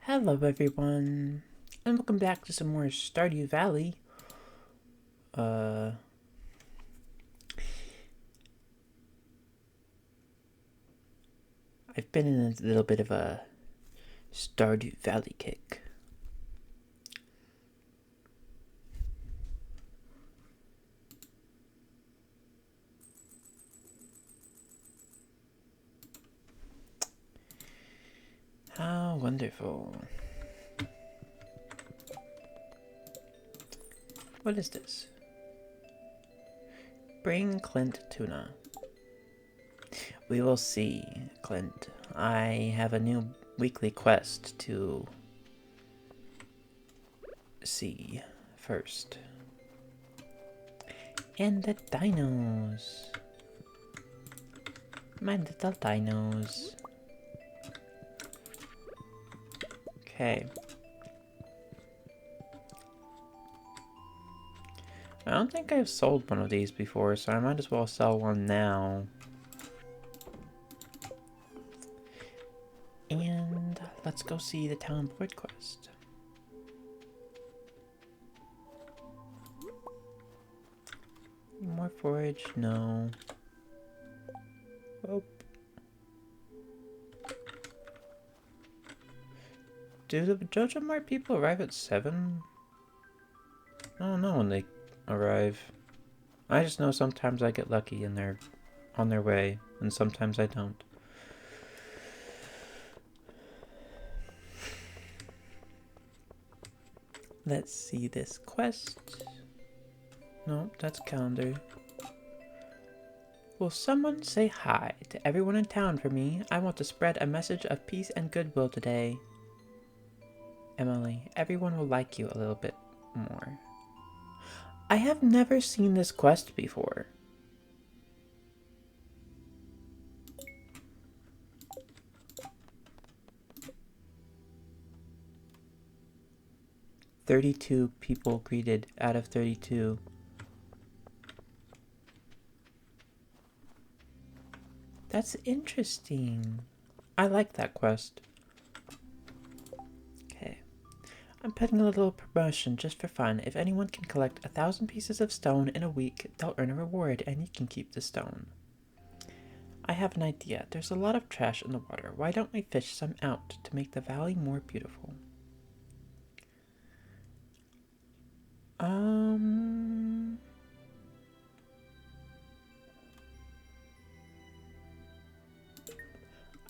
Hello everyone, and welcome back to some more Stardew Valley. Uh, I've been in a little bit of a Stardew Valley kick. How wonderful. What is this? Bring Clint tuna. We will see, Clint. I have a new weekly quest to see first. And the dinos. My little dinos. Okay. I don't think I've sold one of these before, so I might as well sell one now. And let's go see the town board quest. More forage? No. Oh. Do the Jojo Mart people arrive at 7? I don't know when they arrive. I just know sometimes I get lucky and they're on their way, and sometimes I don't. Let's see this quest. Nope, that's calendar. Will someone say hi to everyone in town for me? I want to spread a message of peace and goodwill today. Emily, everyone will like you a little bit more. I have never seen this quest before. "32 people greeted out of 32. That's interesting. I like that quest. Okay. I'm putting a little promotion just for fun. If anyone can collect 1,000 pieces of stone in a week, they'll earn a reward and you can keep the stone. I have an idea. There's a lot of trash in the water. Why don't we fish some out to make the valley more beautiful?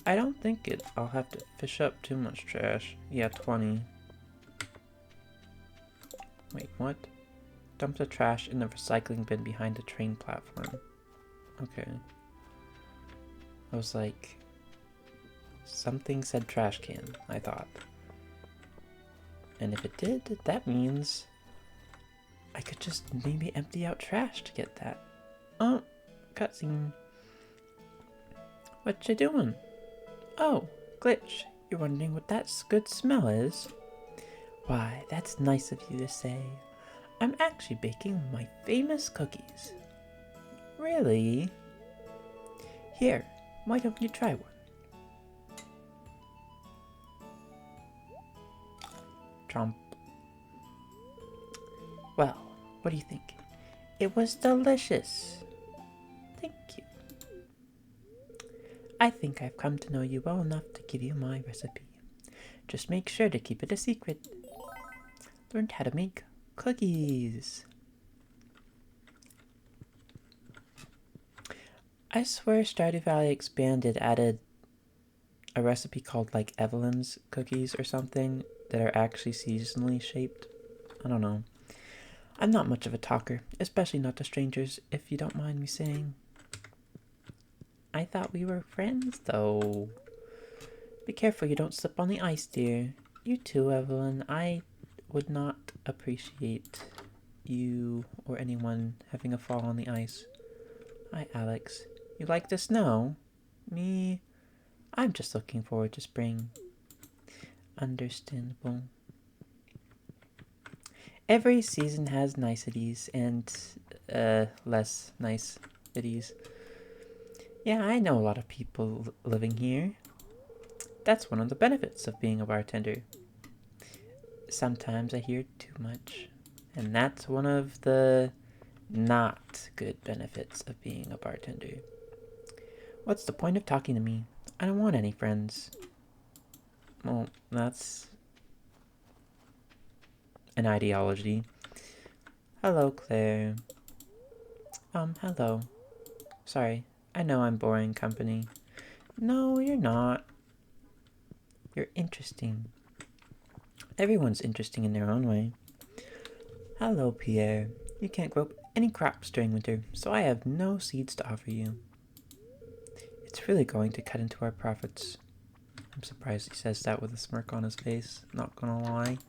I don't think I'll have to fish up too much trash. Yeah, 20. Wait, what? Dump the trash in the recycling bin behind the train platform. Okay. I was like, something said trash can, I thought. And if it did, that means I could just maybe empty out trash to get that. Oh, cutscene. What you doing? Oh, Glitch, you're wondering what that good smell is? Why, that's nice of you to say. I'm actually baking my famous cookies. Really? Here, why don't you try one? Trump. Well, what do you think? It was delicious. Thank you. I think I've come to know you well enough to give you my recipe. Just make sure to keep it a secret. Learned how to make cookies. I swear Stardew Valley Expanded added a recipe called like Evelyn's cookies or something that are actually seasonally shaped. I don't know. I'm not much of a talker, especially not to strangers, if you don't mind me saying. I thought we were friends, though. Be careful you don't slip on the ice, dear. You too, Evelyn. I would not appreciate you or anyone having a fall on the ice. Hi, Alex. You like the snow? Me? I'm just looking forward to spring. Understandable. Every season has niceties and, less niceties. Yeah, I know a lot of people living here. That's one of the benefits of being a bartender. Sometimes I hear too much. And that's one of the not good benefits of being a bartender. What's the point of talking to me? I don't want any friends. Well, that's an ideology. Hello, Claire. Hello. Sorry, I know I'm boring company. No, you're not. You're interesting. Everyone's interesting in their own way. Hello, Pierre. You can't grow any crops during winter, so I have no seeds to offer you. It's really going to cut into our profits. I'm surprised he says that with a smirk on his face, not gonna lie.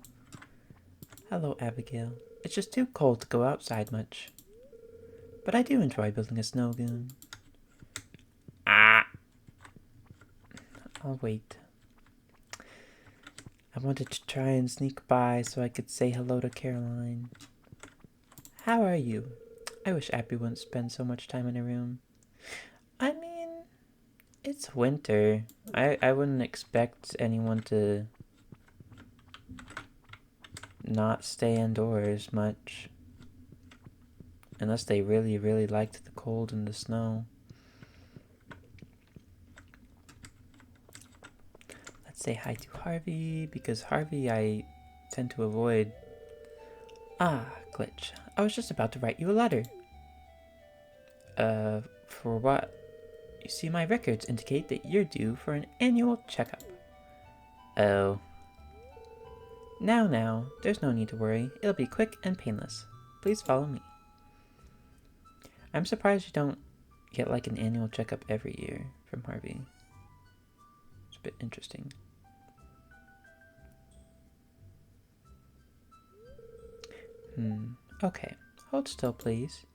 Hello, Abigail. It's just too cold to go outside much. But I do enjoy building a snow goon. Ah! I'll wait. I wanted to try and sneak by so I could say hello to Caroline. How are you? I wish Abby wouldn't spend so much time in her room. I mean, it's winter. I wouldn't expect anyone to not stay indoors much. Unless they really, really liked the cold and the snow. Let's say hi to Harvey, because Harvey I tend to avoid. Ah, Glitch. I was just about to write you a letter. For what? You see, my records indicate that you're due for an annual checkup. Oh. Now, there's no need to worry. It'll be quick and painless. Please follow me. I'm surprised you don't get like an annual checkup every year from Harvey. It's a bit interesting. Okay. Hold still, please.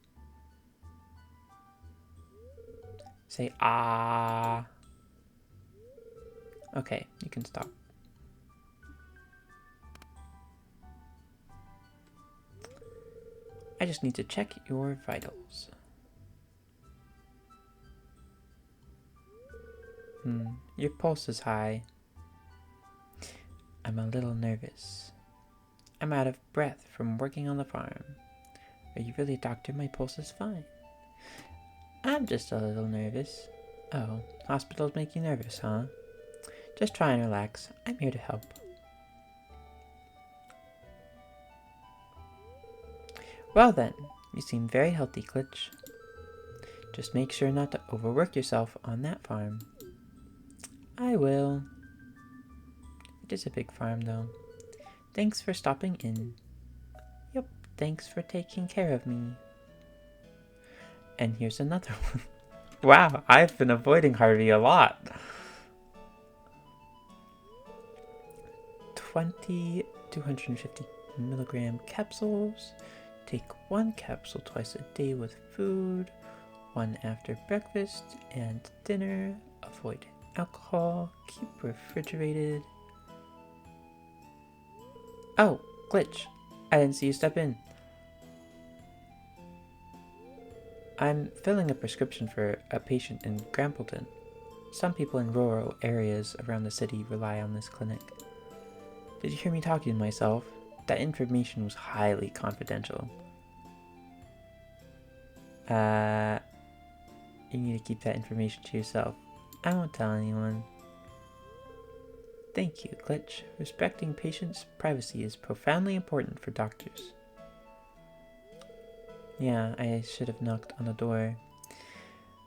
Say ah. Okay, you can stop. I just need to check your vitals. Your pulse is high. I'm a little nervous. I'm out of breath from working on the farm. Are you really a doctor? My pulse is fine. I'm just a little nervous. Oh, hospitals make you nervous, huh? Just try and relax. I'm here to help. Well then, you seem very healthy, Glitch. Just make sure not to overwork yourself on that farm. I will. It is a big farm, though. Thanks for stopping in. Yep, thanks for taking care of me. And here's another one. Wow, I've been avoiding Harvey a lot. 250 milligram capsules. Take 1 capsule twice a day with food, 1 after breakfast and dinner. Avoid alcohol. Keep refrigerated. Oh, Glitch. I didn't see you step in. I'm filling a prescription for a patient in Grampleton. Some people in rural areas around the city rely on this clinic. Did you hear me talking to myself? That information was highly confidential. You need to keep that information to yourself. I won't tell anyone. Thank you, Glitch. Respecting patients' privacy is profoundly important for doctors. Yeah, I should have knocked on the door.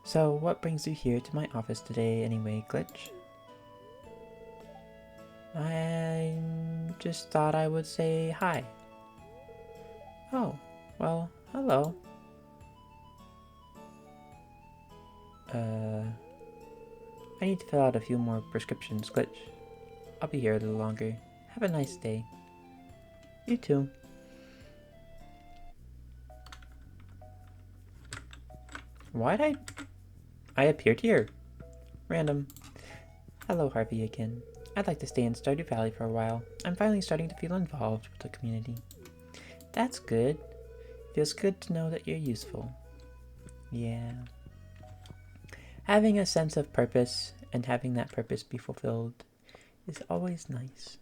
So, what brings you here to my office today anyway, Glitch? I just thought I would say hi. Oh, well, hello. I need to fill out a few more prescriptions, Glitch. I'll be here a little longer. Have a nice day. You too. Why'd I appeared here? Random. Hello, Harvey again. I'd like to stay in Stardew Valley for a while. I'm finally starting to feel involved with the community. That's good. Feels good to know that you're useful. Yeah. Having a sense of purpose and having that purpose be fulfilled is always nice.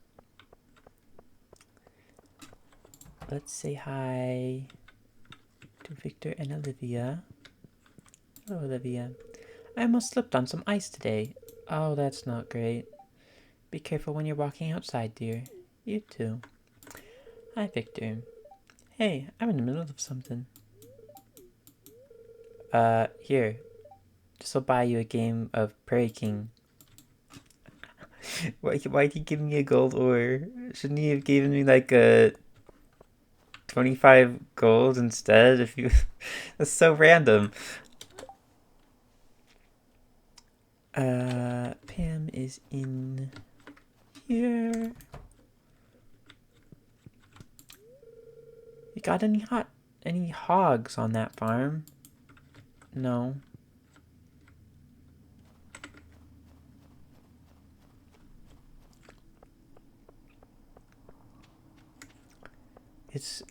Let's say hi to Victor and Olivia. Hello, Olivia. I almost slipped on some ice today. Oh, that's not great. Be careful when you're walking outside, dear. You too. Hi, Victor. Hey, I'm in the middle of something. Here. This'll buy you a game of Prairie King. Why'd he give me a gold ore? Shouldn't he have given me like a 25 gold instead? If you, that's so random. Pam is in here. You got any hogs on that farm? No.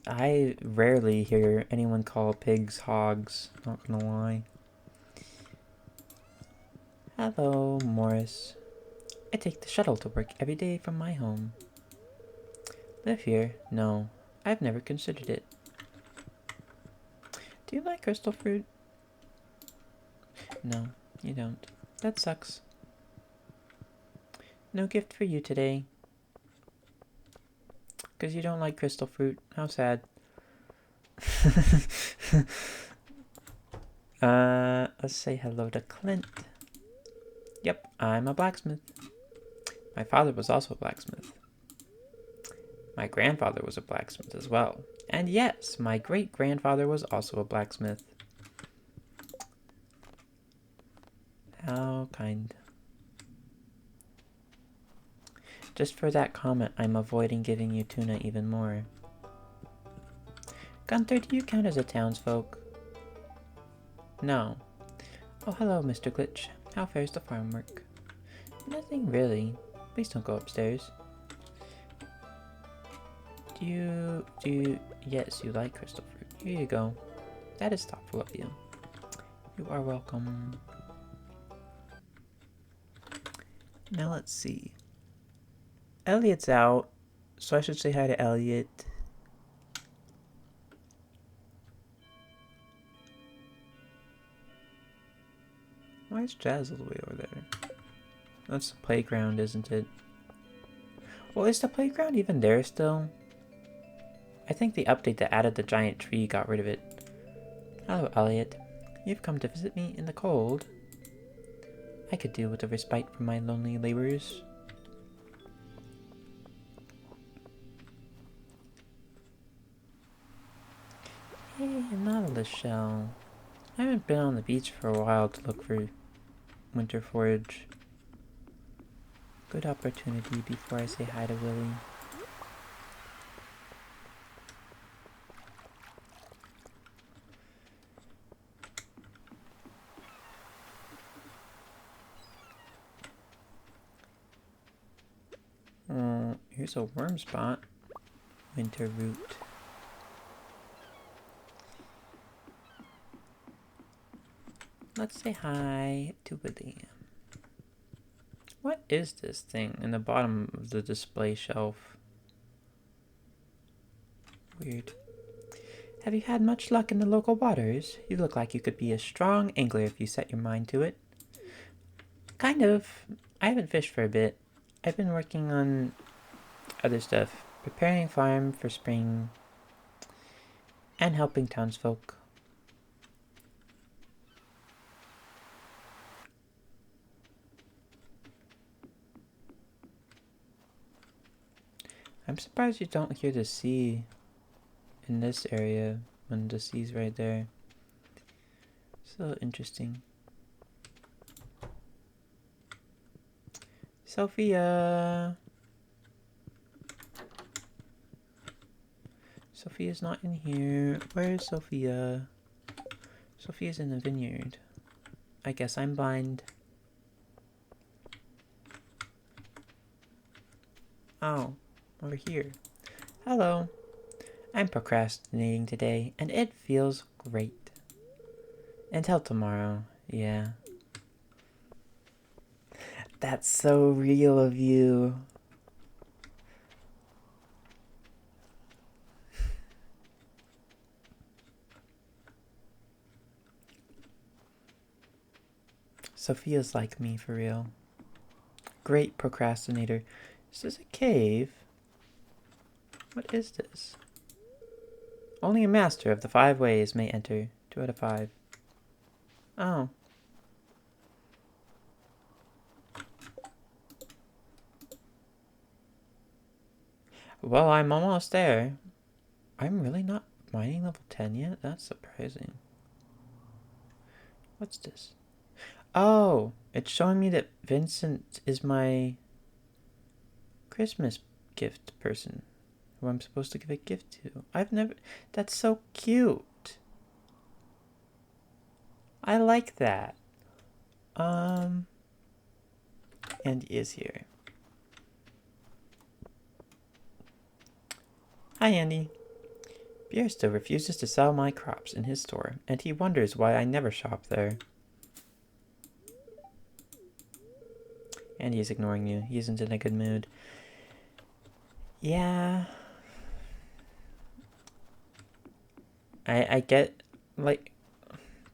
I rarely hear anyone call pigs hogs, not gonna lie. Hello, Morris. I take the shuttle to work every day from my home. Live here? No. I've never considered it. Do you like crystal fruit? No, you don't. That sucks. No gift for you today. Because you don't like crystal fruit. How sad. Let's say hello to Clint. Yep, I'm a blacksmith. My father was also a blacksmith. My grandfather was a blacksmith as well. And yes, my great-grandfather was also a blacksmith. How kind. Just for that comment, I'm avoiding giving you tuna even more. Gunther, do you count as a townsfolk? No. Oh, hello, Mr. Glitch. How fares the farm work? Nothing really. Please don't go upstairs. Yes, you like crystal fruit. Here you go. That is thoughtful of you. You are welcome. Now let's see. Elliot's out, so I should say hi to Elliot. Why is Jazz all the way over there? That's the playground, isn't it? Well, is the playground even there still? I think the update that added the giant tree got rid of it. Hello, Elliot. You've come to visit me in the cold. I could do with a respite from my lonely labors. Hey, Nautilus shell. I haven't been on the beach for a while to look for winter forage. Good opportunity before I say hi to Willie. Here's a worm spot. Winter root. Let's say hi to Willie. What is this thing in the bottom of the display shelf? Weird. Have you had much luck in the local waters? You look like you could be a strong angler if you set your mind to it. Kind of. I haven't fished for a bit. I've been working on other stuff. Preparing farm for spring. And helping townsfolk. I'm surprised you don't hear the sea in this area when the sea's right there. So interesting. Sophia! Sophia's not in here. Where's Sophia? Sophia's in the vineyard. I guess I'm blind. Oh, over here. Hello. I'm procrastinating today, and it feels great. Until tomorrow, yeah. That's so real of you. Sophia's like me, for real. Great procrastinator. Is this a cave? What is this? Only a master of the 5 ways may enter. 2 out of 5. Oh. Well, I'm almost there. I'm really not mining level 10 yet? That's surprising. What's this? Oh, it's showing me that Vincent is my Christmas gift person who I'm supposed to give a gift to. I've never... That's so cute. I like that. Andy is here. Hi, Andy. Pierre still refuses to sell my crops in his store, and he wonders why I never shop there. Andy is ignoring you. He isn't in a good mood. Yeah. I get, like...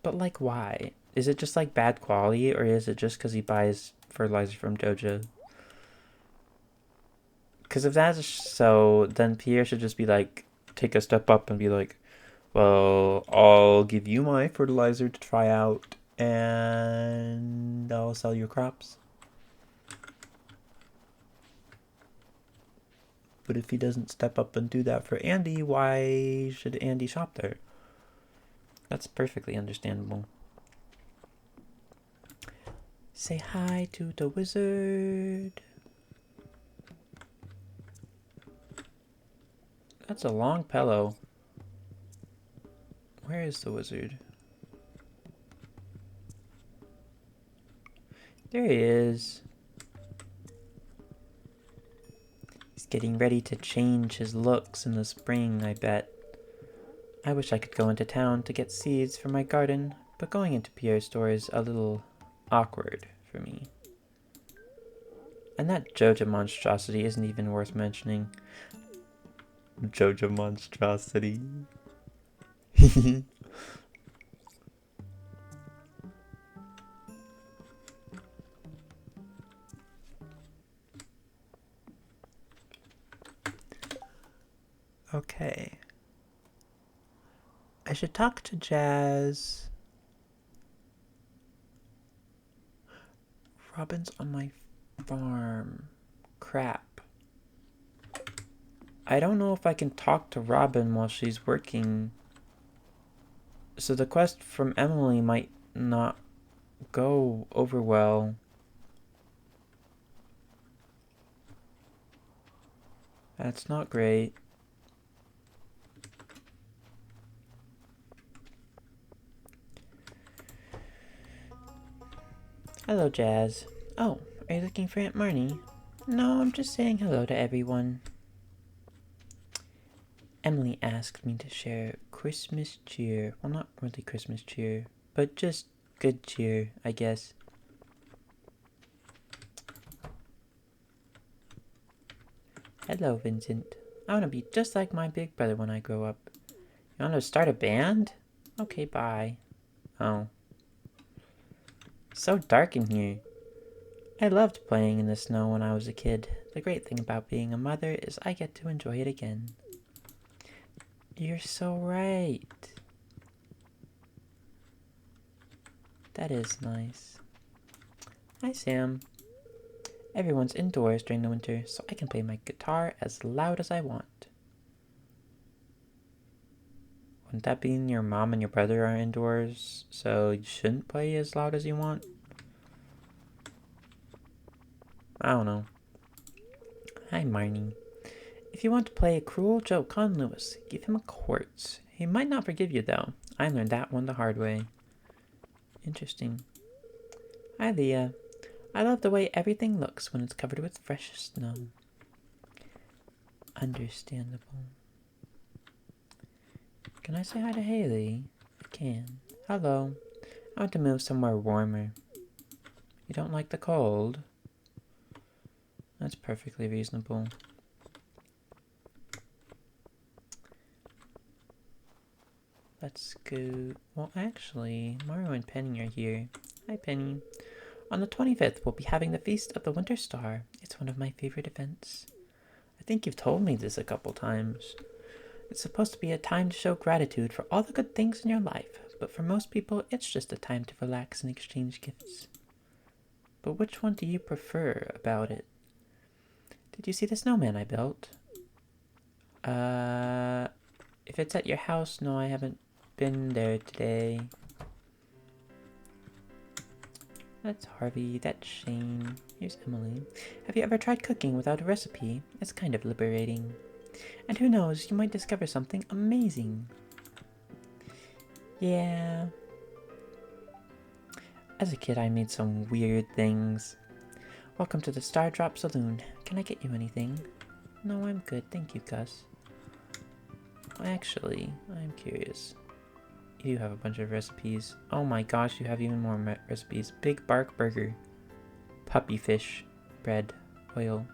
But, like, why? Is it just, like, bad quality, or is it just because he buys fertilizer from Jojo? Because if that's so, then Pierre should just be like, take a step up and be like, well, I'll give you my fertilizer to try out, and I'll sell your crops. But if he doesn't step up and do that for Andy, why should Andy shop there? That's perfectly understandable. Say hi to the wizard. That's a long pillow. Where is the wizard? There he is. He's getting ready to change his looks in the spring, I bet. I wish I could go into town to get seeds for my garden, but going into Pierre's store is a little awkward for me. And that Jojo monstrosity isn't even worth mentioning. Jojo monstrosity. Okay. I should talk to Jazz. Robin's on my farm. Crap. I don't know if I can talk to Robin while she's working. So the quest from Emily might not go over well. That's not great. Hello, Jazz. Oh, are you looking for Aunt Marnie? No, I'm just saying hello to everyone. Emily asked me to share Christmas cheer. Well, not really Christmas cheer, but just good cheer, I guess. Hello, Vincent. I want to be just like my big brother when I grow up. You want to start a band? Okay, bye. Oh. So dark in here. I loved playing in the snow when I was a kid. The great thing about being a mother is I get to enjoy it again. You're so right. That is nice. Hi, Sam. Everyone's indoors during the winter, so I can play my guitar as loud as I want. Wouldn't that mean your mom and your brother are indoors, so you shouldn't play as loud as you want? I don't know. Hi, Marnie. If you want to play a cruel joke on Lewis, give him a quartz. He might not forgive you, though. I learned that one the hard way. Interesting. Hi, Leah. I love the way everything looks when it's covered with fresh snow. Understandable. Can I say hi to Haley? I can. Hello. I want to move somewhere warmer. You don't like the cold? That's perfectly reasonable. Let's go... Well, actually, Mario and Penny are here. Hi, Penny. On the 25th, we'll be having the Feast of the Winter Star. It's one of my favorite events. I think you've told me this a couple times. It's supposed to be a time to show gratitude for all the good things in your life, but for most people, it's just a time to relax and exchange gifts. But which one do you prefer about it? Did you see the snowman I built? If it's at your house, no, I haven't been there today. That's Harvey, that's Shane. Here's Emily. Have you ever tried cooking without a recipe? It's kind of liberating. And who knows, you might discover something amazing. Yeah. As a kid, I made some weird things. Welcome to the Star Drop Saloon. Can I get you anything? No, I'm good. Thank you, Gus. Actually, I'm curious. You have a bunch of recipes. Oh my gosh, you have even more recipes. Big bark burger. Puppy fish. Bread. Oil.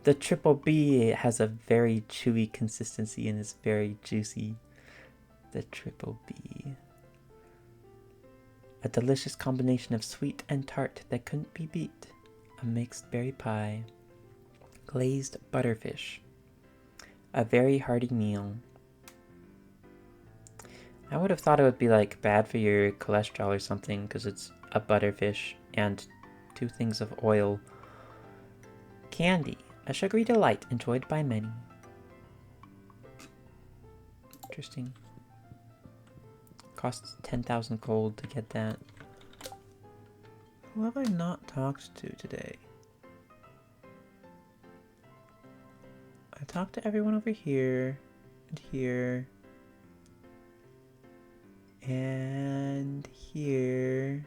The triple B has a very chewy consistency and is very juicy. The triple B. A delicious combination of sweet and tart that couldn't be beat. A mixed berry pie. Glazed butterfish. A very hearty meal. I would have thought it would be like bad for your cholesterol or something because it's a butterfish and 2 things of oil. Candy. A sugary delight enjoyed by many. Interesting. Costs 10,000 gold to get that. Who have I not talked to today? I talked to everyone over here and here and here.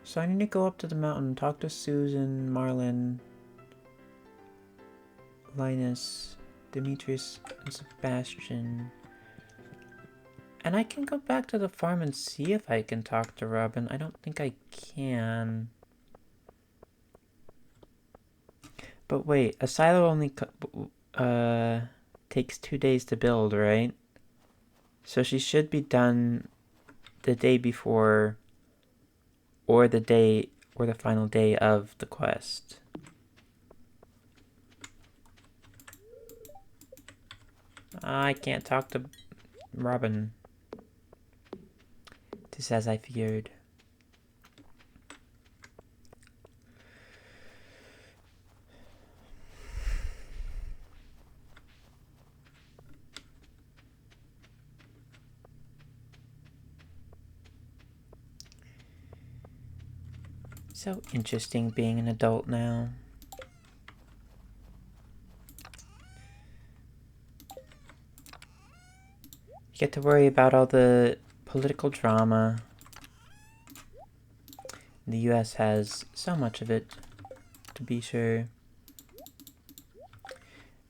So I need to go up to the mountain, talk to Susan, Marlin, Linus, Demetrius, and Sebastian. And I can go back to the farm and see if I can talk to Robin. I don't think I can. But wait, a silo only takes 2 days to build, right? So she should be done the day before or the day or the final day of the quest. I can't talk to Robin. Just as I feared. So interesting being an adult now. You get to worry about all the political drama. The US has so much of it, to be sure.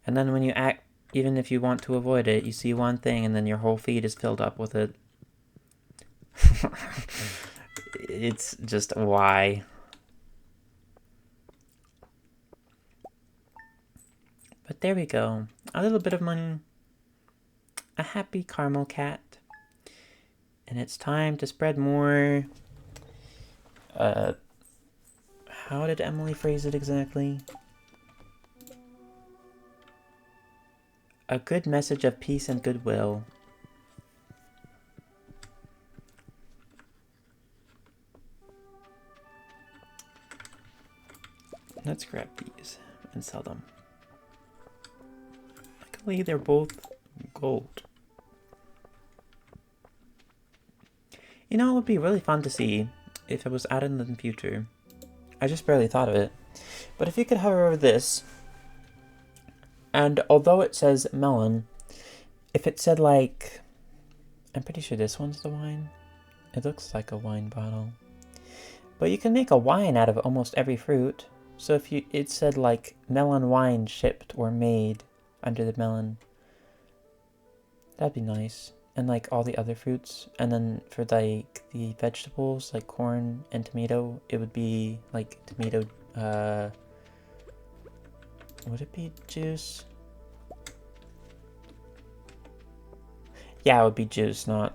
And then when you act, even if you want to avoid it, you see one thing and then your whole feed is filled up with it. It's just why. But there we go. A little bit of money. A happy caramel cat. And it's time to spread more. How did Emily phrase it exactly? A good message of peace and goodwill. Let's grab these and sell them. Luckily, they're both gold. You know, it would be really fun to see if it was added in the future. I just barely thought of it. But if you could hover over this, and although it says melon, if it said like, I'm pretty sure this one's the wine. It looks like a wine bottle. But you can make a wine out of almost every fruit. So if it said like melon wine shipped or made under the melon, that'd be nice. And like all the other fruits. And then for like the vegetables like corn and tomato, it would be like tomato, would it be juice? Yeah, it would be juice, not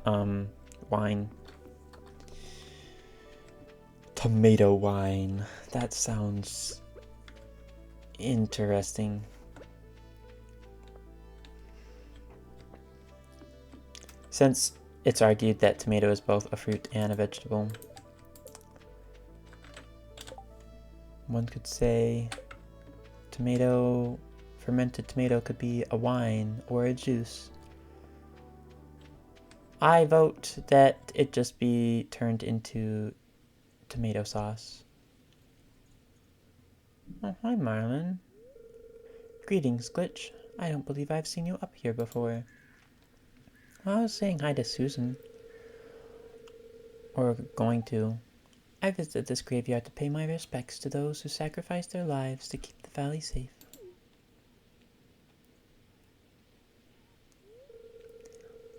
wine. Tomato wine. That sounds interesting. Since it's argued that tomato is both a fruit and a vegetable, one could say fermented tomato could be a wine or a juice. I vote that it just be turned into tomato sauce. Oh, hi, Marlon. Greetings, Glitch. I don't believe I've seen you up here before. I was saying hi to Susan. Or going to. I visited this graveyard to pay my respects to those who sacrificed their lives to keep the valley safe.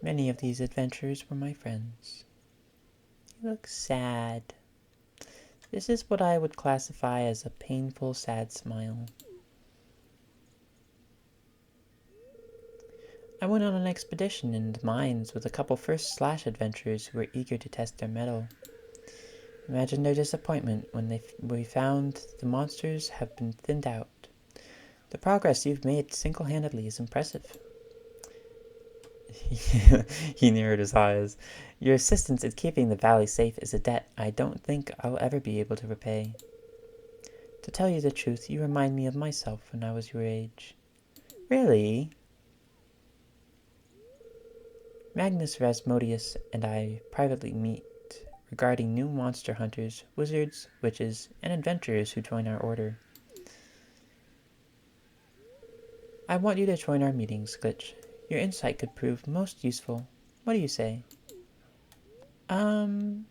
Many of these adventurers were my friends. You look sad. This is what I would classify as a painful, sad smile. I went on an expedition in the mines with a couple first-slash adventurers who were eager to test their mettle. Imagine their disappointment when we found the monsters have been thinned out. The progress you've made single-handedly is impressive. He narrowed his eyes. Your assistance in keeping the valley safe is a debt I don't think I'll ever be able to repay. To tell you the truth, you remind me of myself when I was your age. Really? Magnus Rasmodius and I privately meet regarding new monster hunters, wizards, witches, and adventurers who join our order. I want you to join our meetings, Glitch. Your insight could prove most useful. What do you say? I'd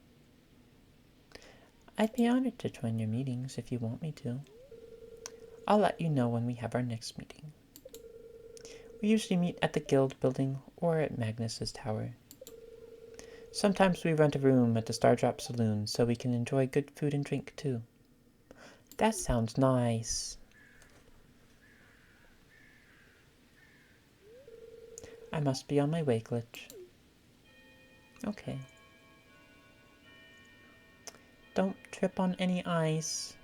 be honored to join your meetings if you want me to. I'll let you know when we have our next meeting. We usually meet at the guild building or at Magnus's tower. Sometimes we rent a room at the Stardrop Saloon so we can enjoy good food and drink too. That sounds nice. I must be on my way, Glitch. Okay. Don't trip on any ice.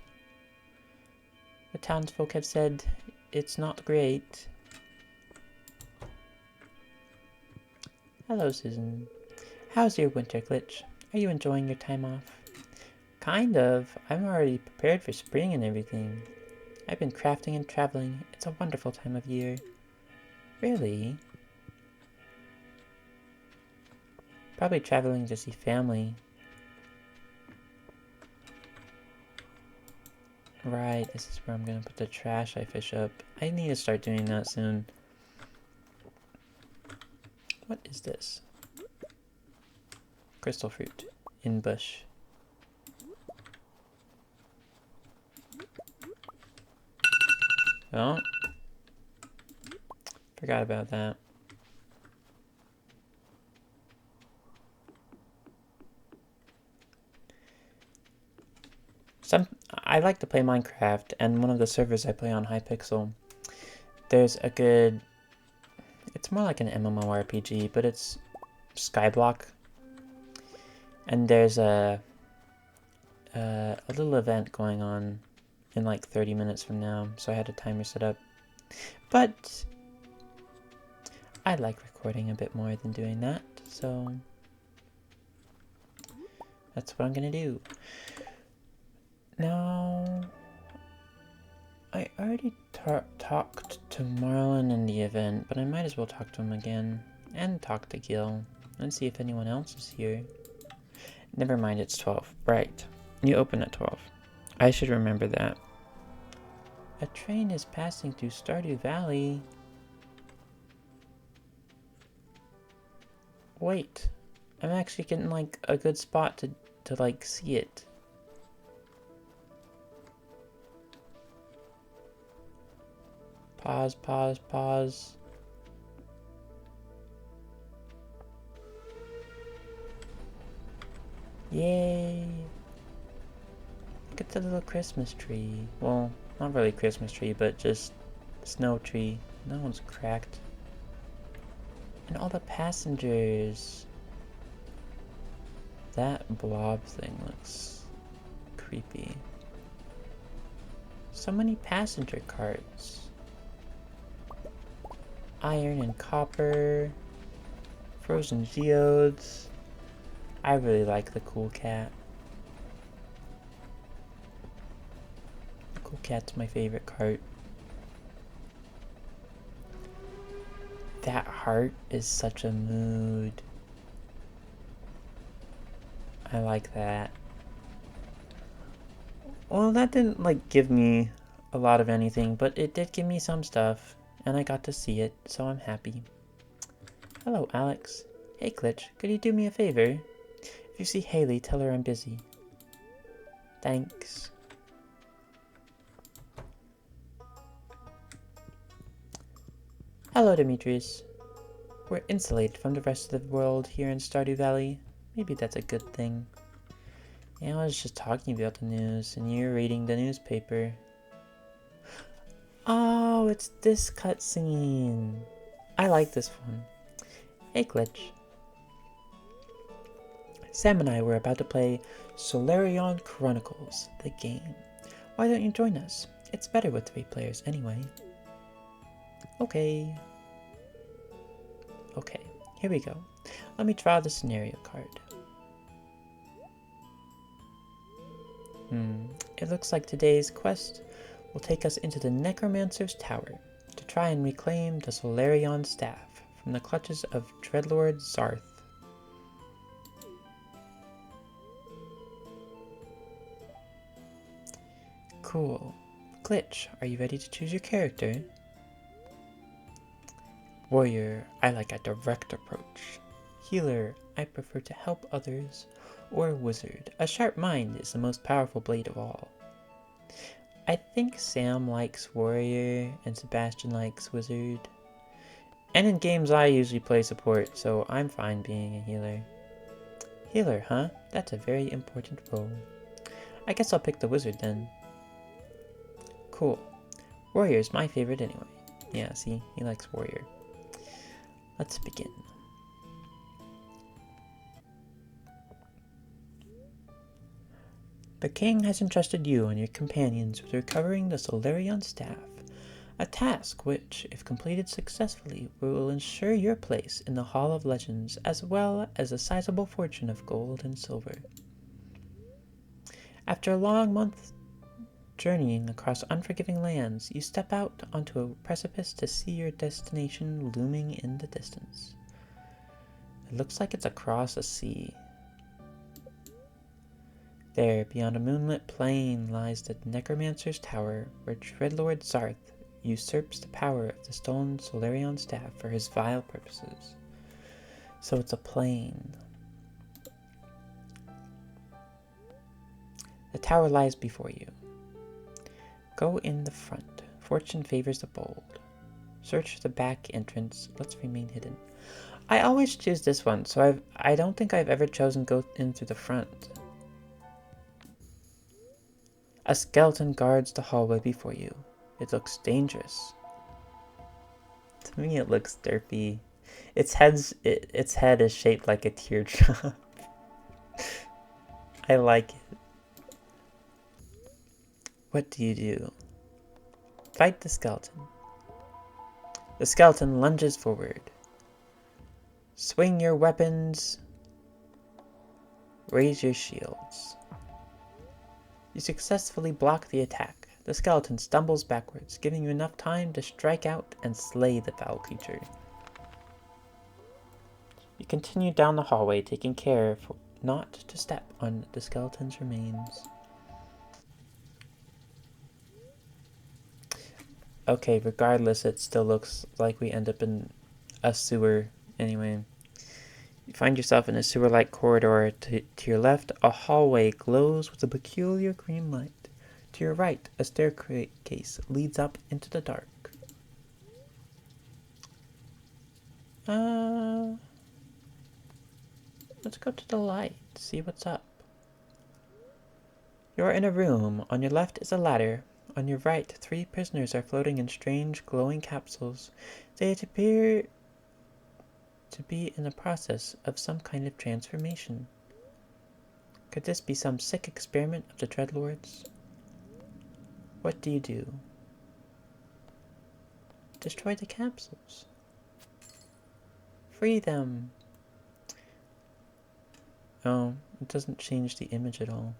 The townsfolk have said it's not great. Hello, Susan. How's your winter, Glitch? Are you enjoying your time off? Kind of. I'm already prepared for spring and everything. I've been crafting and traveling. It's a wonderful time of year. Really? Probably traveling to see family. Right, this is where I'm gonna put the trash I fish up. I need to start doing that soon. What is this? Crystal fruit in bush. Oh. Forgot about that. I like to play Minecraft, and one of the servers I play on Hypixel, there's a good... It's more like an MMORPG, but it's Skyblock. And there's a little event going on in like 30 minutes from now, so I had a timer set up. But I like recording a bit more than doing that, so that's what I'm gonna do. Now, I already talked to Marlon in the event, but I might as well talk to him again, and talk to Gil, and see if anyone else is here. Never mind, it's 12. Right. You open at 12. I should remember that. A train is passing through Stardew Valley. Wait. I'm actually getting, like, a good spot to like, see it. Pause, pause, pause. Yay! Look at the little Christmas tree. Well, not really Christmas tree, but just snow tree. That one's cracked. And all the passengers. That blob thing looks creepy. So many passenger carts. Iron and copper. Frozen geodes. I really like the cool cat. The cool cat's my favorite cart. That heart is such a mood. I like that. Well, that didn't like give me a lot of anything, but it did give me some stuff, and I got to see it, so I'm happy. Hello, Alex. Hey, Glitch, could you do me a favor? If you see Haley, tell her I'm busy. Thanks. Hello, Demetrius. We're insulated from the rest of the world here in Stardew Valley. Maybe that's a good thing. Yeah, I was just talking about the news, and you're reading the newspaper. Oh, it's this cutscene. I like this one. Hey, Glitch. Sam and I were about to play Solarion Chronicles, the game. Why don't you join us? It's better with 3 players anyway. Okay. Okay, here we go. Let me draw the scenario card. It looks like today's quest will take us into the Necromancer's Tower to try and reclaim the Solarion staff from the clutches of Dreadlord Zarth. Cool. Glitch, are you ready to choose your character? Warrior, I like a direct approach. Healer, I prefer to help others. Or wizard, a sharp mind is the most powerful blade of all. I think Sam likes warrior and Sebastian likes wizard. And in games I usually play support, so I'm fine being a healer. Healer, huh? That's a very important role. I guess I'll pick the wizard then. Cool. Warrior's my favorite anyway. Yeah, see, he likes warrior. Let's begin. The king has entrusted you and your companions with recovering the Solarion staff, a task which, if completed successfully, will ensure your place in the Hall of Legends as well as a sizable fortune of gold and silver. After a long month journeying across unforgiving lands, you step out onto a precipice to see your destination looming in the distance. It looks like it's across a sea. There, beyond a moonlit plain, lies the Necromancer's Tower, where Dreadlord Zarth usurps the power of the stolen Solarion staff for his vile purposes. So it's a plain. The tower lies before you. Go in the front. Fortune favors the bold. Search the back entrance. Let's remain hidden. I always choose this one, so I don't think I've ever chosen go in through the front. A skeleton guards the hallway before you. It looks dangerous. To me, it looks derpy. Its head is shaped like a teardrop. I like it. What do you do? Fight the skeleton. The skeleton lunges forward. Swing your weapons. Raise your shields. You successfully block the attack. The skeleton stumbles backwards, giving you enough time to strike out and slay the foul creature. You continue down the hallway, taking care not to step on the skeleton's remains. Okay, regardless, it still looks like we end up in a sewer anyway. You find yourself in a sewer-like corridor. To your left, a hallway glows with a peculiar green light. To your right, a staircase leads up into the dark. Let's go to the light, see what's up. You're in a room. On your left is a ladder. On your right, 3 prisoners are floating in strange, glowing capsules. They appear to be in the process of some kind of transformation. Could this be some sick experiment of the Dreadlords? What do you do? Destroy the capsules. Free them. Oh, it doesn't change the image at all.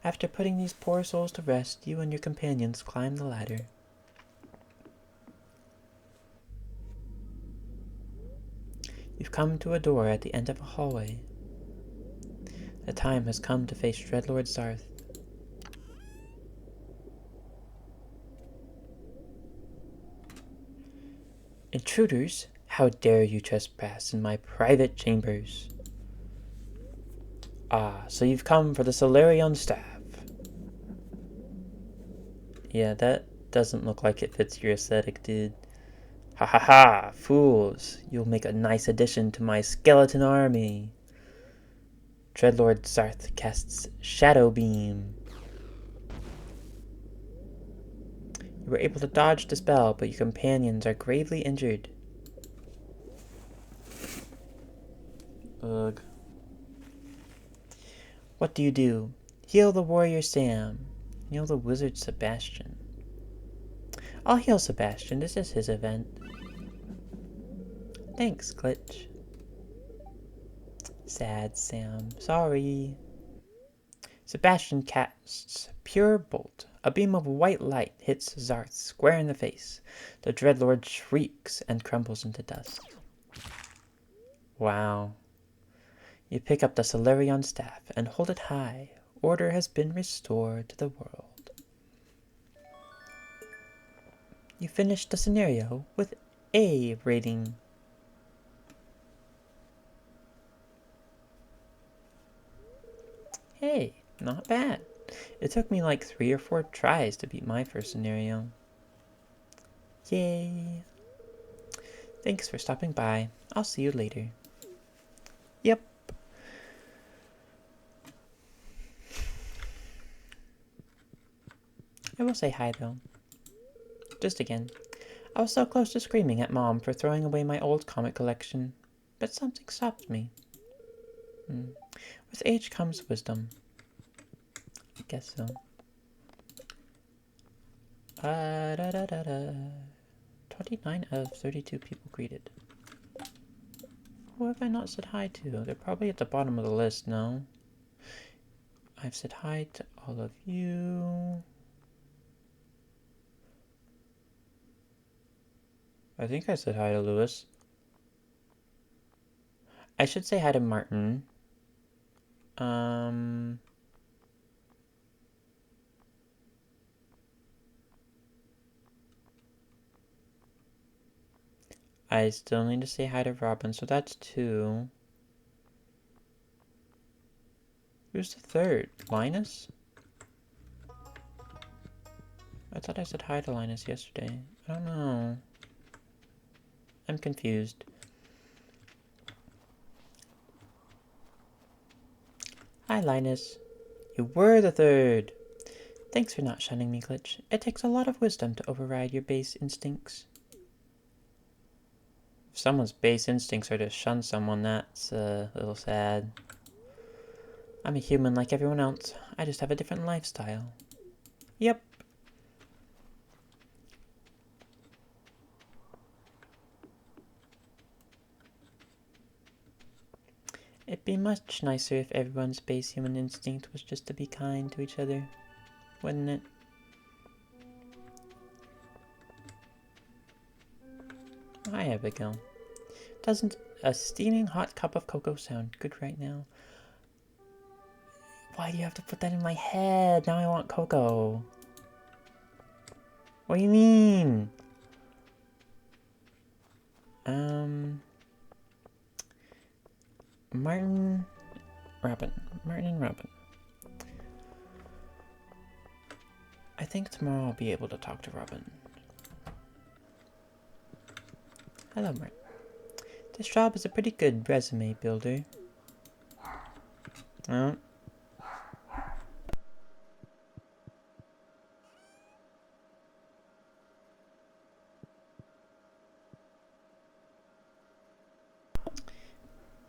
After putting these poor souls to rest, you and your companions climb the ladder. You've come to a door at the end of a hallway. The time has come to face Dreadlord Zarth. Intruders, how dare you trespass in my private chambers? Ah, so you've come for the Solarion staff. Yeah, that doesn't look like it fits your aesthetic, dude. Ha ha ha, fools! You'll make a nice addition to my skeleton army. Dreadlord Zarth casts Shadow Beam. You were able to dodge the spell, but your companions are gravely injured. Ugh. What do you do? Heal the warrior Sam. Heal the wizard Sebastian. I'll heal Sebastian. This is his event. Thanks, Glitch. Sad Sam. Sorry. Sebastian casts Pure Bolt. A beam of white light hits Zarth square in the face. The Dreadlord shrieks and crumbles into dust. Wow. You pick up the Solarion staff and hold it high. Order has been restored to the world. You finish the scenario with A rating. Hey, not bad. It took me like 3 or 4 tries to beat my first scenario. Yay. Thanks for stopping by. I'll see you later. Yep. I will say hi though. Just again. I was so close to screaming at Mom for throwing away my old comic collection, but something stopped me. With age comes wisdom. I guess so. 29 of 32 people greeted. Who have I not said hi to? They're probably at the bottom of the list now. I've said hi to all of you. I think I said hi to Lewis. I should say hi to Martin. I still need to say hi to Robin, so that's 2. Who's the third? Linus? I thought I said hi to Linus yesterday. I don't know. I'm confused. Hi, Linus. You were the third. Thanks for not shunning me, Glitch. It takes a lot of wisdom to override your base instincts. If someone's base instincts are to shun someone, that's a little sad. I'm a human like everyone else. I just have a different lifestyle. Yep. It'd be much nicer if everyone's base human instinct was just to be kind to each other, wouldn't it? Hi, Abigail. Doesn't a steaming hot cup of cocoa sound good right now? Why do you have to put that in my head? Now I want cocoa. What do you mean? Martin and Robin. I think tomorrow I'll be able to talk to Robin. Hello, Martin. This job is a pretty good resume builder. Oh.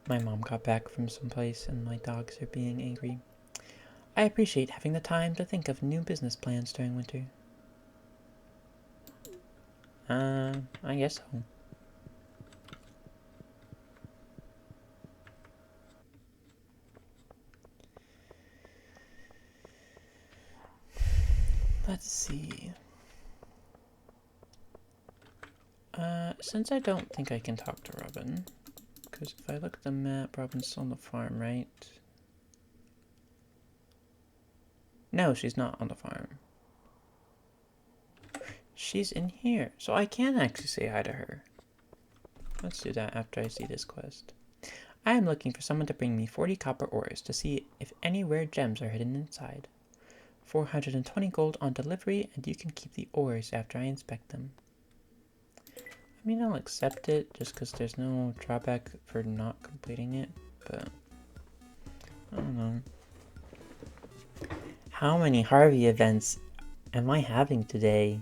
My mom got back from someplace and my dogs are being angry. I appreciate having the time to think of new business plans during winter. I guess so. Let's see. Since I don't think I can talk to Robin, because if I look at the map, Robin's on the farm, right? No, she's not on the farm. She's in here, so I can actually say hi to her. Let's do that after I see this quest. I am looking for someone to bring me 40 copper ores to see if any rare gems are hidden inside. 420 gold on delivery, and you can keep the ores after I inspect them. I mean, I'll accept it just because there's no drawback for not completing it, but I don't know. How many Harvey events am I having today?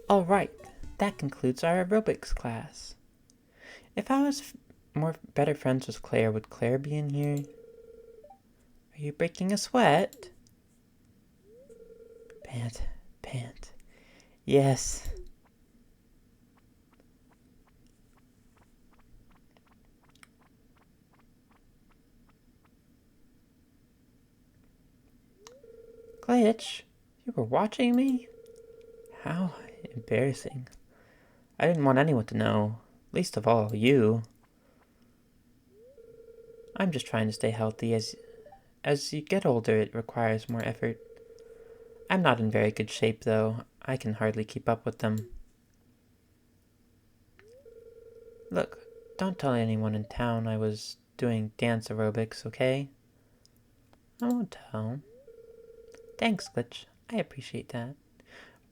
Alright, that concludes our aerobics class. If I was better friends with Claire, would Claire be in here? Are you breaking a sweat? Pant, pant. Yes. Glitch, you were watching me? How embarrassing. I didn't want anyone to know, least of all you. I'm just trying to stay healthy. As you get older, it requires more effort. I'm not in very good shape, though. I can hardly keep up with them. Look, don't tell anyone in town I was doing dance aerobics, okay? I won't tell. Thanks, Glitch. I appreciate that.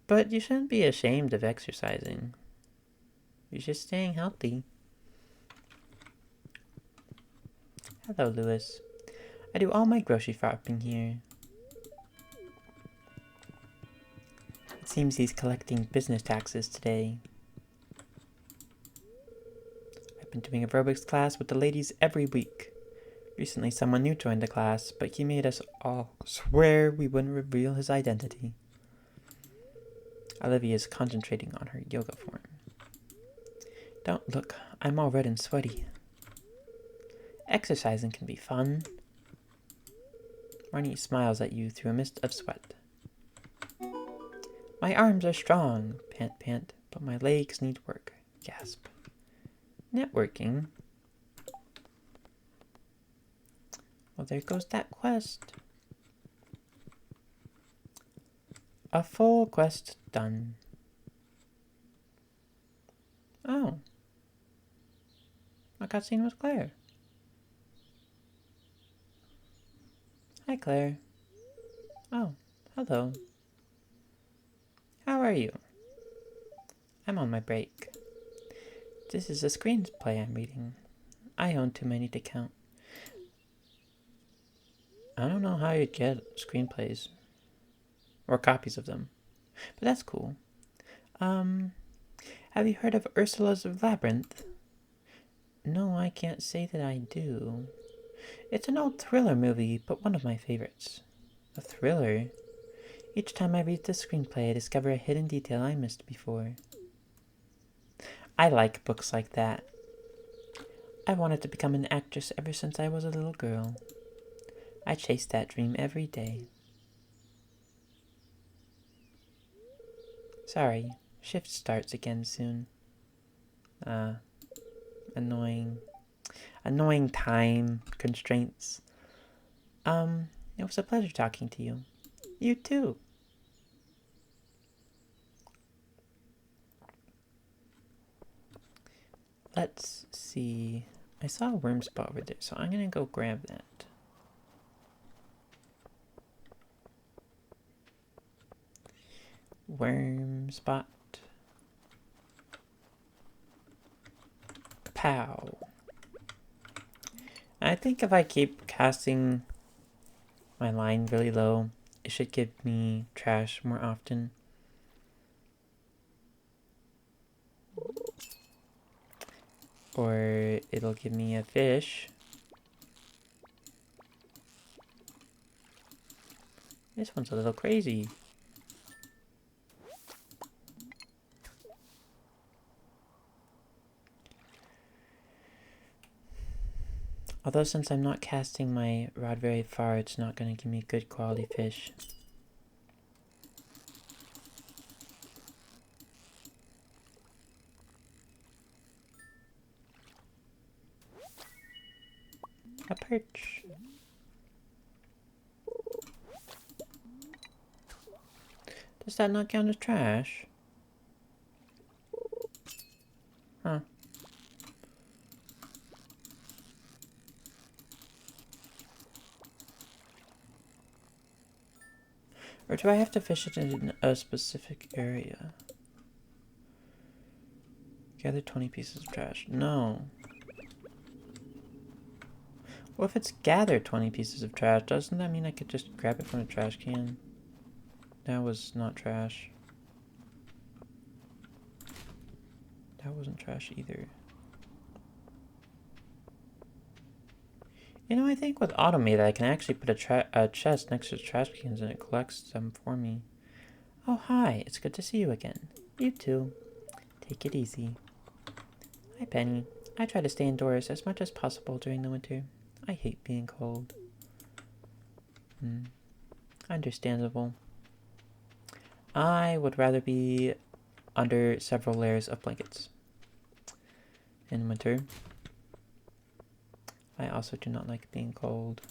But you shouldn't be ashamed of exercising. You're just staying healthy. Hello, Lewis. I do all my grocery shopping here. It seems he's collecting business taxes today. I've been doing aerobics class with the ladies every week. Recently, someone new joined the class, but he made us all swear we wouldn't reveal his identity. Olivia is concentrating on her yoga form. Don't look, I'm all red and sweaty. Exercising can be fun. Marnie smiles at you through a mist of sweat. My arms are strong, pant pant, but my legs need work, gasp. Networking? Well, there goes that quest. A full quest done. Oh. A cutscene with Claire. Hi, Claire. Oh, hello. How are you? I'm on my break. This is a screenplay I'm reading. I own too many to count. I don't know how you'd get screenplays. Or copies of them. But that's cool. Have you heard of Ursula's Labyrinth? No, I can't say that I do. It's an old thriller movie, but one of my favorites. A thriller? Each time I read the screenplay, I discover a hidden detail I missed before. I like books like that. I wanted to become an actress ever since I was a little girl. I chased that dream every day. Sorry, shift starts again soon. Annoying. Annoying time constraints. It was a pleasure talking to you. You too. Let's see. I saw a worm spot over there, so I'm gonna go grab that. Worm spot. Pow. I think if I keep casting my line really low, it should give me trash more often. Or it'll give me a fish. This one's a little crazy. Although since I'm not casting my rod very far, it's not going to give me good quality fish. A perch. Does that not count as trash? Huh. Or do I have to fish it in a specific area? Gather 20 pieces of trash. No. Well, if it's gathered 20 pieces of trash, doesn't that mean I could just grab it from a trash can? That was not trash. That wasn't trash either. You know, I think with Automated, I can actually put a chest next to the trash cans and it collects them for me. Oh, hi. It's good to see you again. You too. Take it easy. Hi, Penny. I try to stay indoors as much as possible during the winter. I hate being cold. Understandable. I would rather be under several layers of blankets in winter. I also do not like being cold.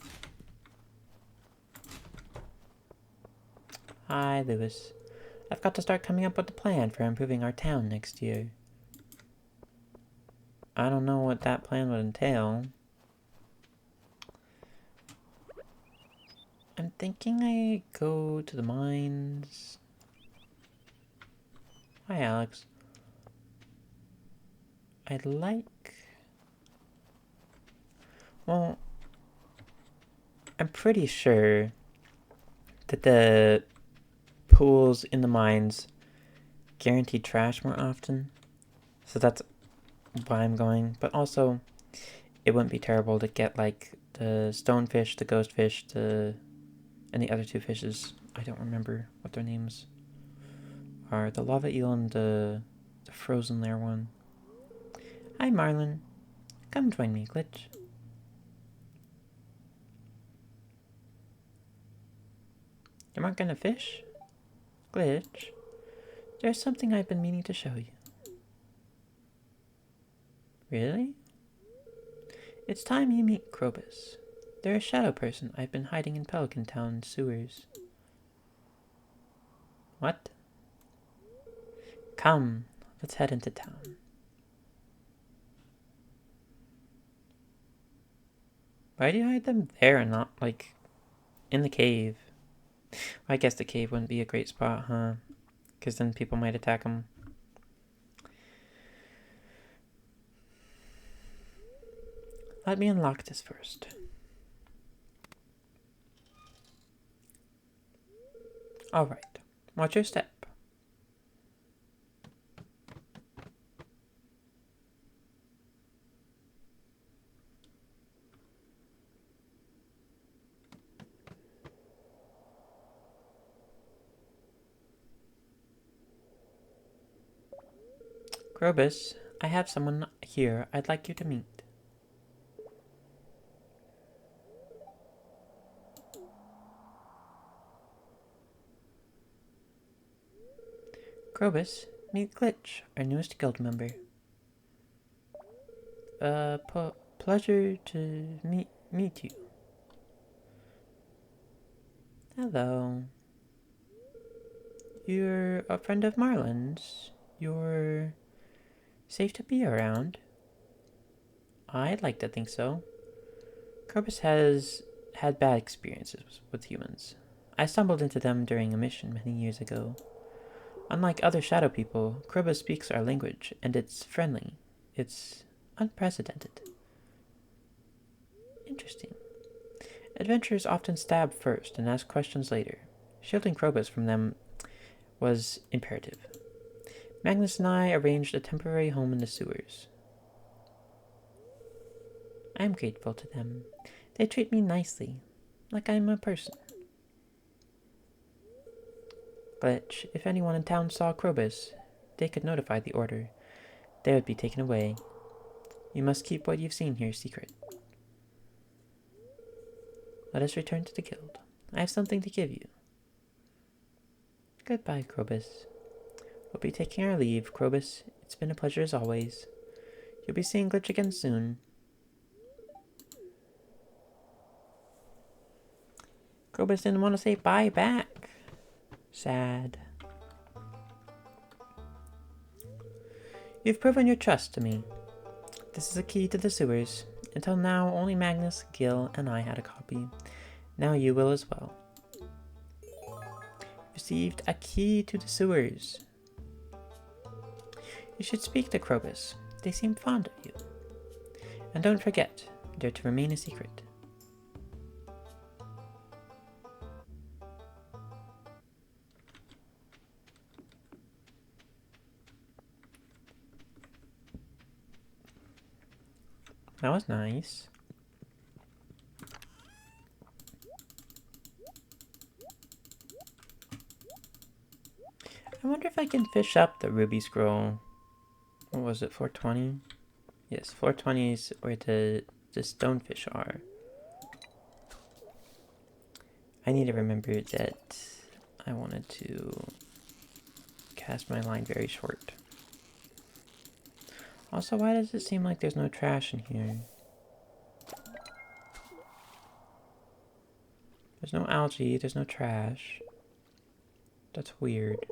Hi, Lewis. I've got to start coming up with a plan for improving our town next year. I don't know what that plan would entail. I'm thinking I go to the mines. Hi, Alex. I'd like... Well, I'm pretty sure that the pools in the mines guarantee trash more often. So that's why I'm going. But also, it wouldn't be terrible to get, like, the stonefish, the ghostfish, and the other two fishes. I don't remember what their names are. The lava eel and the frozen lair one. Hi, Marlin. Come join me, Glitch. You aren't gonna fish? Glitch, there's something I've been meaning to show you. Really? It's time you meet Krobus. They're a shadow person I've been hiding in Pelican Town sewers. What? Come, let's head into town. Why do you hide them there and not, like, in the cave? Well, I guess the cave wouldn't be a great spot, huh? Because then people might attack them. Let me unlock this first. Alright, watch your step. Krobus, I have someone here I'd like you to meet. Krobus, meet Glitch, our newest guild member. Pleasure to meet you. Hello. You're a friend of Marlin's. You're safe to be around. I'd like to think so. Krobus has had bad experiences with humans. I stumbled into them during a mission many years ago. Unlike other shadow people, Krobus speaks our language, and it's friendly. It's unprecedented. Interesting. Adventurers often stab first and ask questions later. Shielding Krobus from them was imperative. Magnus and I arranged a temporary home in the sewers. I am grateful to them. They treat me nicely, like I am a person. But if anyone in town saw Krobus, they could notify the Order. They would be taken away. You must keep what you've seen here secret. Let us return to the guild. I have something to give you. Goodbye, Krobus. We'll be taking our leave, Krobus. It's been a pleasure as always. You'll be seeing Glitch again soon. Krobus didn't want to say bye back. Sad. You've proven your trust to me. This is a key to the sewers. Until now, only Magnus, Gil, and I had a copy. Now you will as well. Received a key to the sewers. You should speak to Krobus. They seem fond of you. And don't forget, they're to remain a secret. That was nice. I wonder if I can fish up the ruby scroll. What was it, 420? Yes, 420 is where the stonefish are. I need to remember that I wanted to cast my line very short. Also, why does it seem like there's no trash in here? There's no algae, there's no trash. That's weird.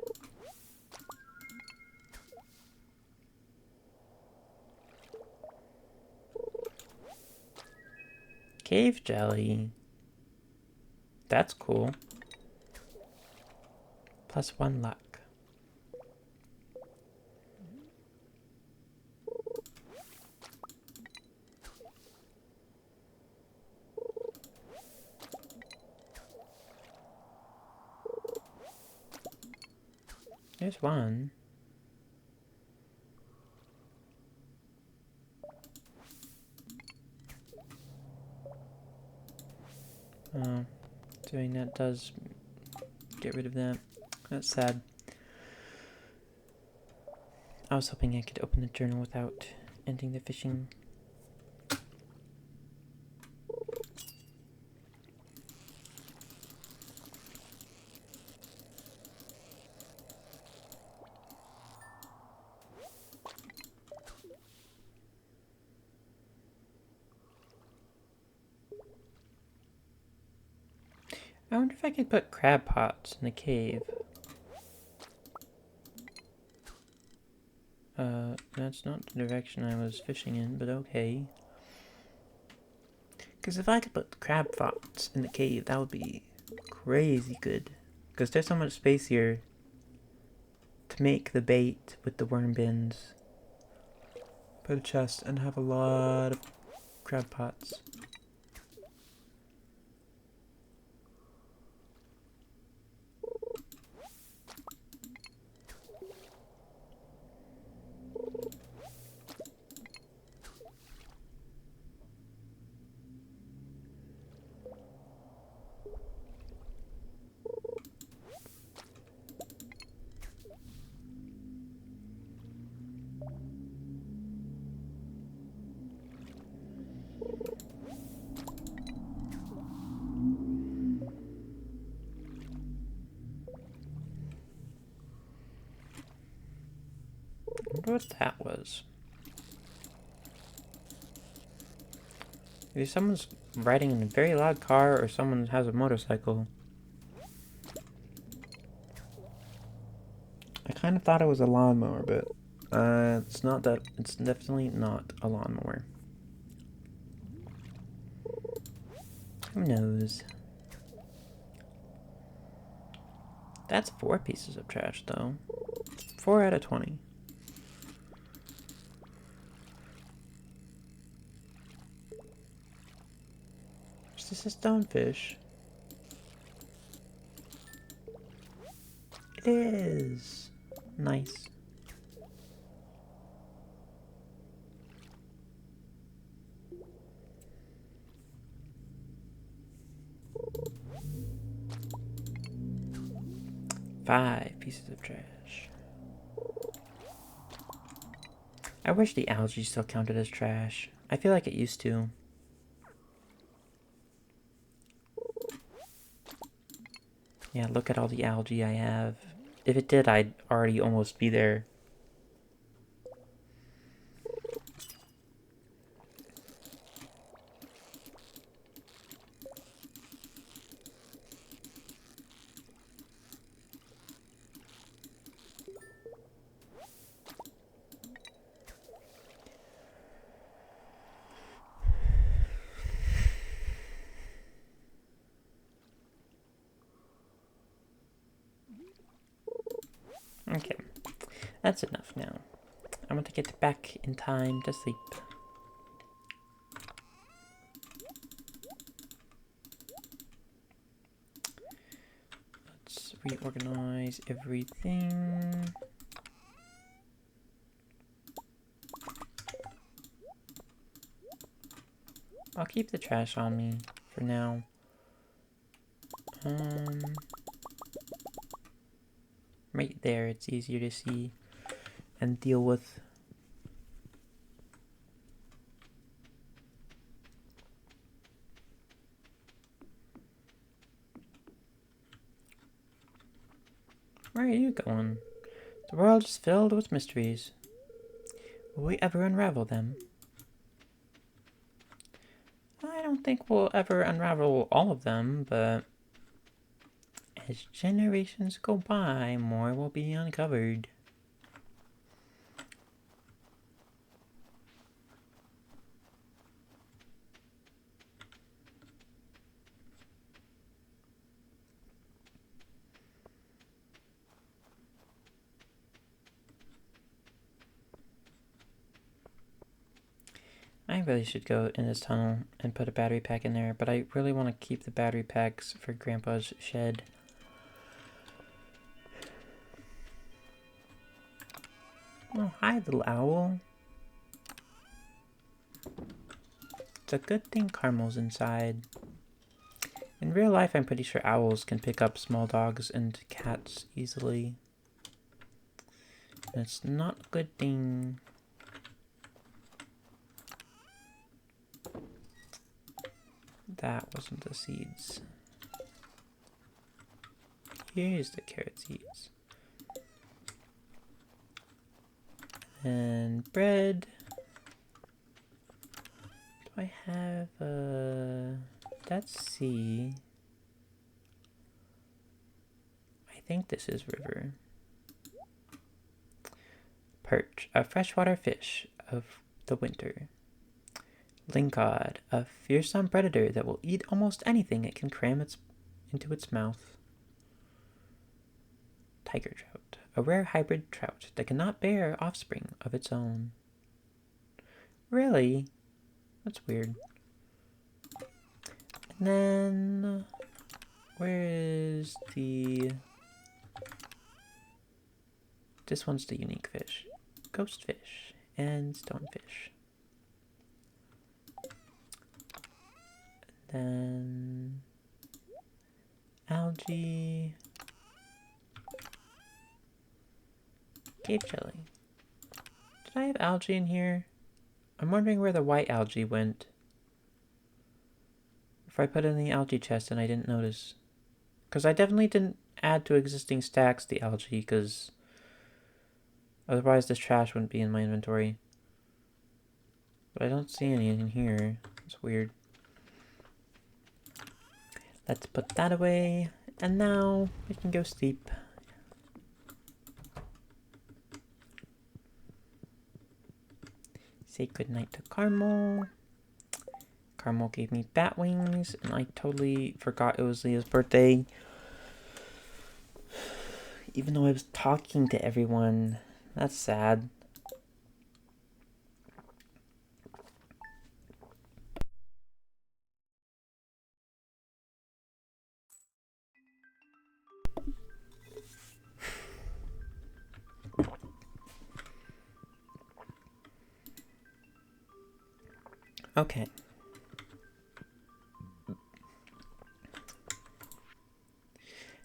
Cave jelly. That's cool. +1 luck. There's one. Oh, doing that does get rid of that. That's sad. I was hoping I could open the journal without ending the fishing. I wonder if I could put crab pots in the cave. That's not the direction I was fishing in, but okay. Because if I could put crab pots in the cave, that would be crazy good. Because there's so much space here to make the bait with the worm bins. Put a chest and have a lot of crab pots. I wonder what that was. Either someone's riding in a very loud car or someone has a motorcycle. I kind of thought it was a lawnmower, but it's not that. It's definitely not a lawnmower. Who knows? That's 4 pieces of trash, though. 4 out of 20. Is this a stonefish? It is. Nice. Five pieces of trash. I wish the algae still counted as trash. I feel like it used to. Yeah, look at all the algae I have. If it did, I'd already almost be there. Okay, that's enough now. I want to get back in time to sleep. Let's reorganize everything. I'll keep the trash on me for now. Right there, it's easier to see and deal with. Where are you going? The world is filled with mysteries. Will we ever unravel them? I don't think we'll ever unravel all of them, but as generations go by, more will be uncovered. I really should go in this tunnel and put a battery pack in there, but I really want to keep the battery packs for Grandpa's shed. Oh, hi, little owl. It's a good thing Carmel's inside. In real life, I'm pretty sure owls can pick up small dogs and cats easily. And it's not a good thing. That wasn't the seeds. Here's the carrot seeds. And bread. Do I have that's C. I think this is river. Perch, a freshwater fish of the winter. Lingcod, a fearsome predator that will eat almost anything it can cram into its mouth. Tiger trout, a rare hybrid trout that cannot bear offspring of its own. Really? That's weird. And then, where is the... This one's the unique fish. Ghost fish and stonefish. Then algae, cave jelly. Did I have algae in here? I'm wondering where the white algae went. If I put it in the algae chest and I didn't notice. Because I definitely didn't add to existing stacks the algae, because otherwise this trash wouldn't be in my inventory. But I don't see any in here. It's weird. Let's put that away, and now we can go sleep. Say goodnight to Carmel. Carmel gave me bat wings, and I totally forgot it was Leah's birthday. Even though I was talking to everyone. That's sad. Okay.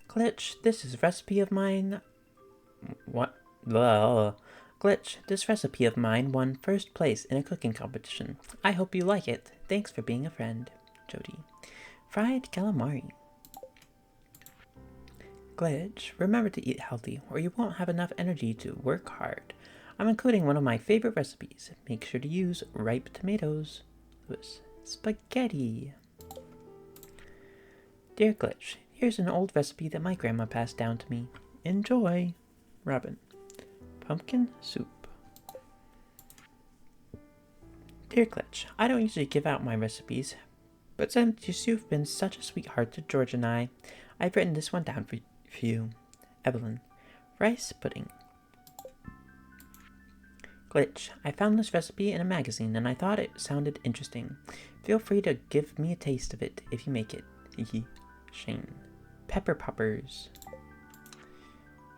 Glitch, this is recipe of mine. What? Ugh. Glitch, this recipe of mine won first place in a cooking competition. I hope you like it. Thanks for being a friend. Jody. Fried calamari. Glitch, remember to eat healthy or you won't have enough energy to work hard. I'm including one of my favorite recipes. Make sure to use ripe tomatoes. Lewis. Spaghetti. Dear Glitch, here's an old recipe that my grandma passed down to me. Enjoy. Robin. Pumpkin soup. Dear Glitch, I don't usually give out my recipes, but since you've been such a sweetheart to George and I've written this one down for you. Evelyn. Rice pudding. Glitch, I found this recipe in a magazine and I thought it sounded interesting. Feel free to give me a taste of it if you make it. Shane. Pepper poppers.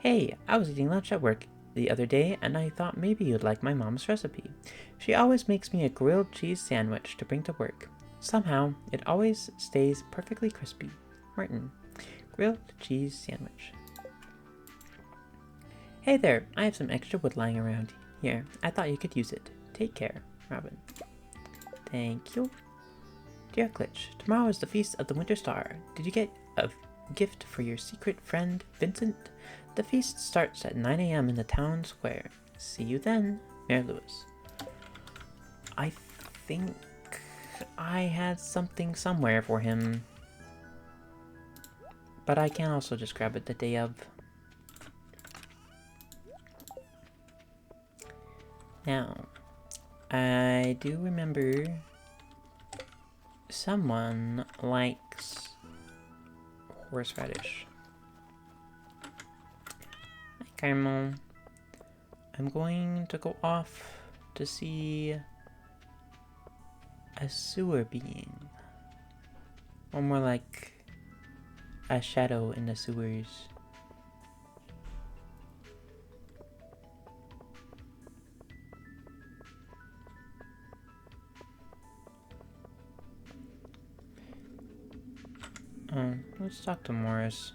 Hey, I was eating lunch at work the other day and I thought maybe you'd like my mom's recipe. She always makes me a grilled cheese sandwich to bring to work. Somehow, it always stays perfectly crispy. Martin. Grilled cheese sandwich. Hey there, I have some extra wood lying around here. I thought you could use it. Take care, Robin. Thank you. Dear Glitch, tomorrow is the Feast of the Winter Star. Did you get a gift for your secret friend, Vincent? The feast starts at 9 a.m. in the town square. See you then, Mayor Lewis. I think I had something somewhere for him. But I can also just grab it the day of. Now, I do remember someone likes horseradish. Hi, Caramel. I'm going to go off to see a sewer being. Or more like a shadow in the sewers. Let's talk to Morris.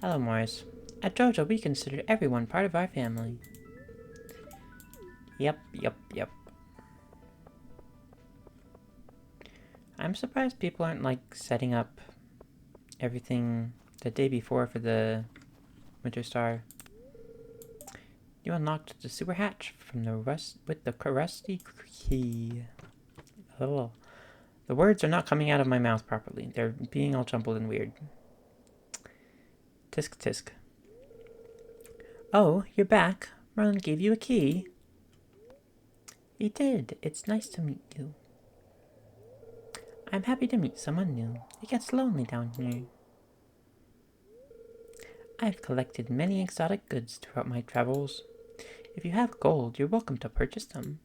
Hello, Morris. At Jojo, we consider everyone part of our family. Yep. I'm surprised people aren't, like, setting up everything the day before for the Winter Star. You unlocked the sewer hatch from the with the rusty key. Oh. The words are not coming out of my mouth properly. They're being all jumbled and weird. Tisk tisk. Oh, you're back. Merlin gave you a key. He did. It's nice to meet you. I'm happy to meet someone new. It gets lonely down here. I've collected many exotic goods throughout my travels. If you have gold, you're welcome to purchase them.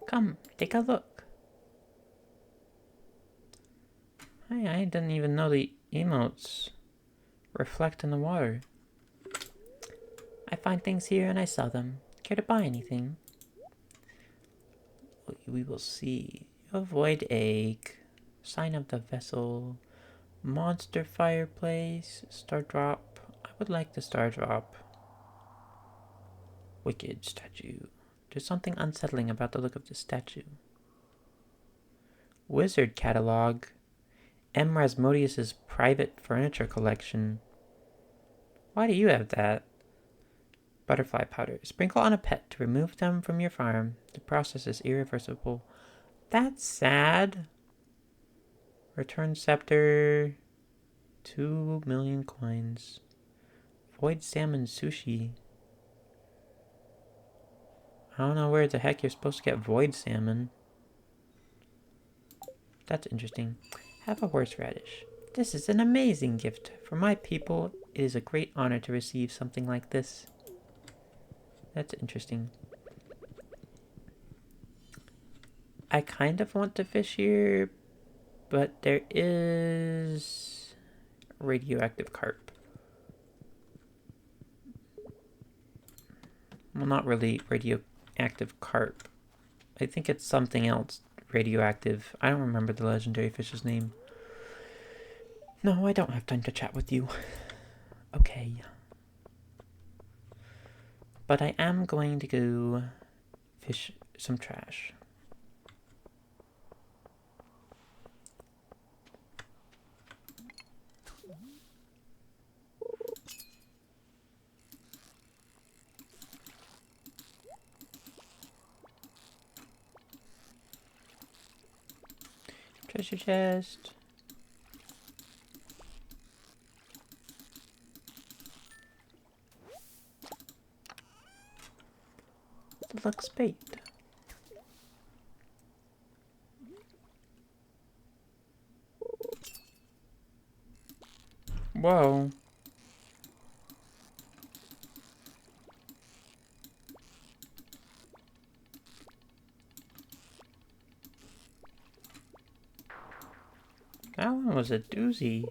Come, take a look. I didn't even know the emotes reflect in the water. I find things here and I sell them. Care to buy anything? We will see. Avoid egg. Sign of the vessel. Monster fireplace. Star drop. I would like the star drop. Wicked statue. There's something unsettling about the look of this statue. Wizard catalog. M. Rasmodius's private furniture collection. Why do you have that? Butterfly powder. Sprinkle on a pet to remove them from your farm. The process is irreversible. That's sad. Return scepter. 2 million coins. Void salmon sushi. I don't know where the heck you're supposed to get void salmon. That's interesting. Have a horseradish. This is an amazing gift. For my people, it is a great honor to receive something like this. That's interesting. I kind of want to fish here, but there is radioactive carp. Well, not really radioactive carp. I think it's something else radioactive. I don't remember the legendary fish's name. No, I don't have time to chat with you. Okay. But I am going to go fish some trash. Treasure chest. Deluxe bait. Whoa. That one was a doozy.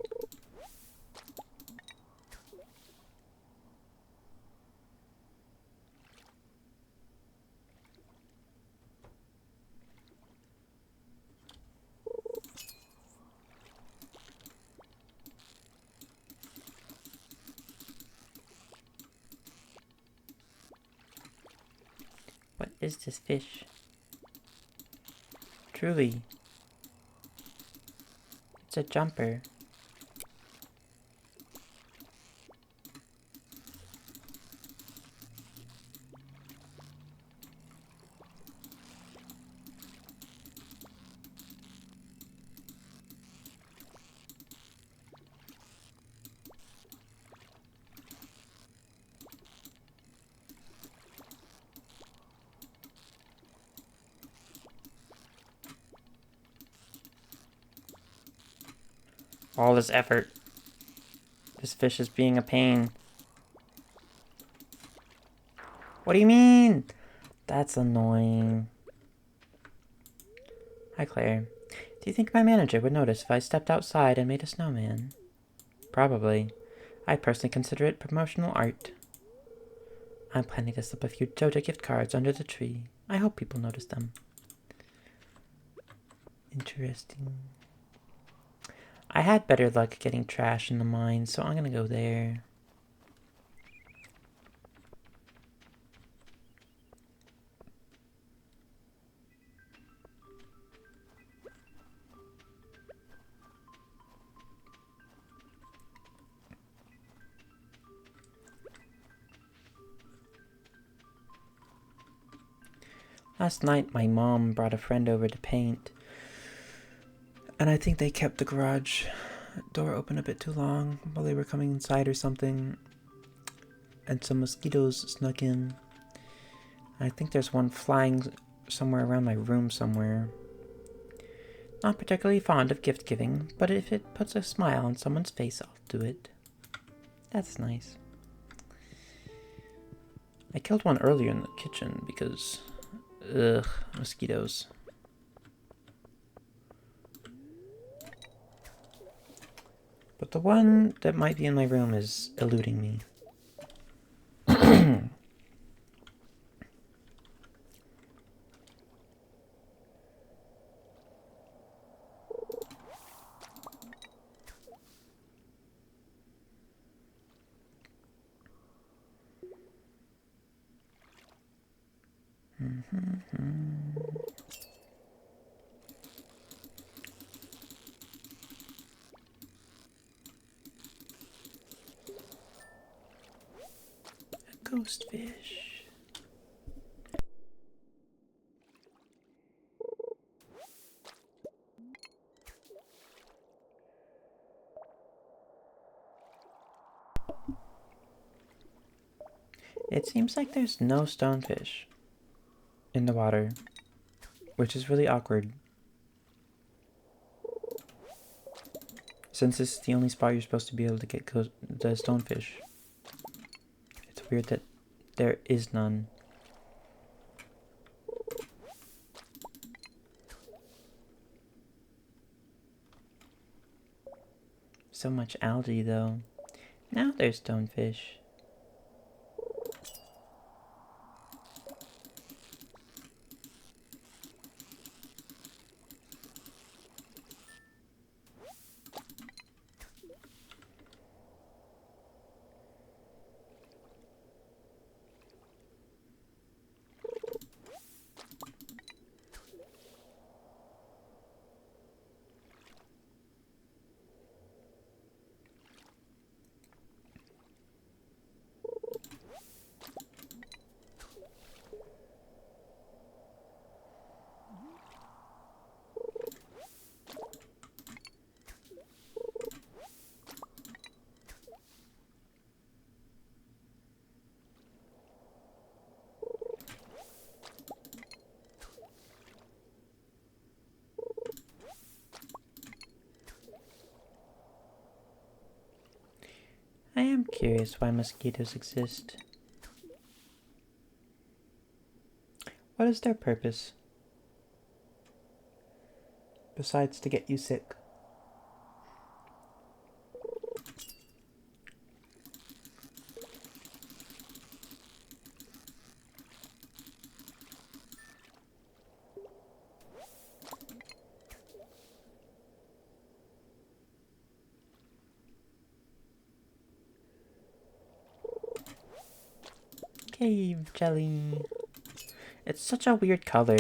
What is this fish? Truly. It's a jumper. All this effort. This fish is being a pain. What do you mean? That's annoying. Hi, Claire. Do you think my manager would notice if I stepped outside and made a snowman? Probably. I personally consider it promotional art. I'm planning to slip a few JoJo gift cards under the tree. I hope people notice them. Interesting. I had better luck getting trash in the mine, so I'm gonna go there. Last night, my mom brought a friend over to paint, and I think they kept the garage door open a bit too long while they were coming inside or something, and some mosquitoes snuck in. I think there's one flying somewhere around my room somewhere. Not particularly fond of gift giving, but if it puts a smile on someone's face, I'll do it. That's nice. I killed one earlier in the kitchen because... ugh, mosquitoes. But the one that might be in my room is eluding me. Ghost fish. It seems like there's no stonefish in the water, which is really awkward. Since this is the only spot you're supposed to be able to get the stonefish. It's weird that there is none. So much algae, though. Now there's stonefish. I am curious why mosquitoes exist. What is their purpose? Besides to get you sick. Cave jelly. It's such a weird color.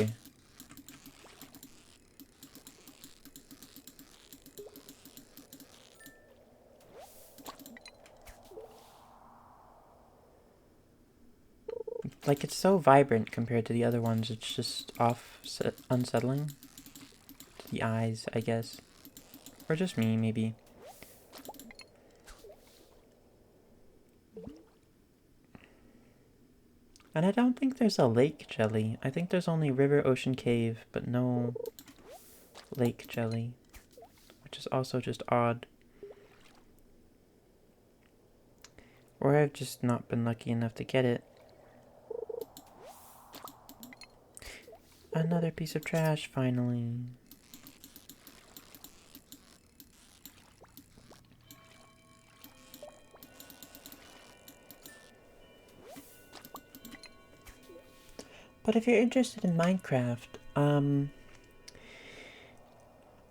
Like, it's so vibrant compared to the other ones. It's just unsettling to the eyes, I guess. Or just me, maybe. And I don't think there's a lake jelly. I think there's only river, ocean, cave, but no lake jelly. Which is also just odd. Or I've just not been lucky enough to get it. Another piece of trash, finally. But if you're interested in Minecraft, I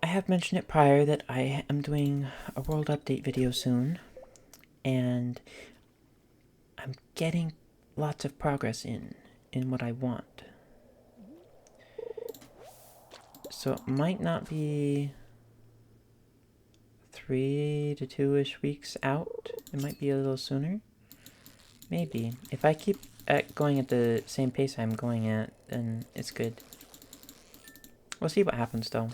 have mentioned it prior that I am doing a world update video soon, and I'm getting lots of progress in what I want. So it might not be 3 to 2-ish weeks out. It might be a little sooner. Maybe. If I keep going at the same pace I'm going at, then it's good. We'll see what happens though.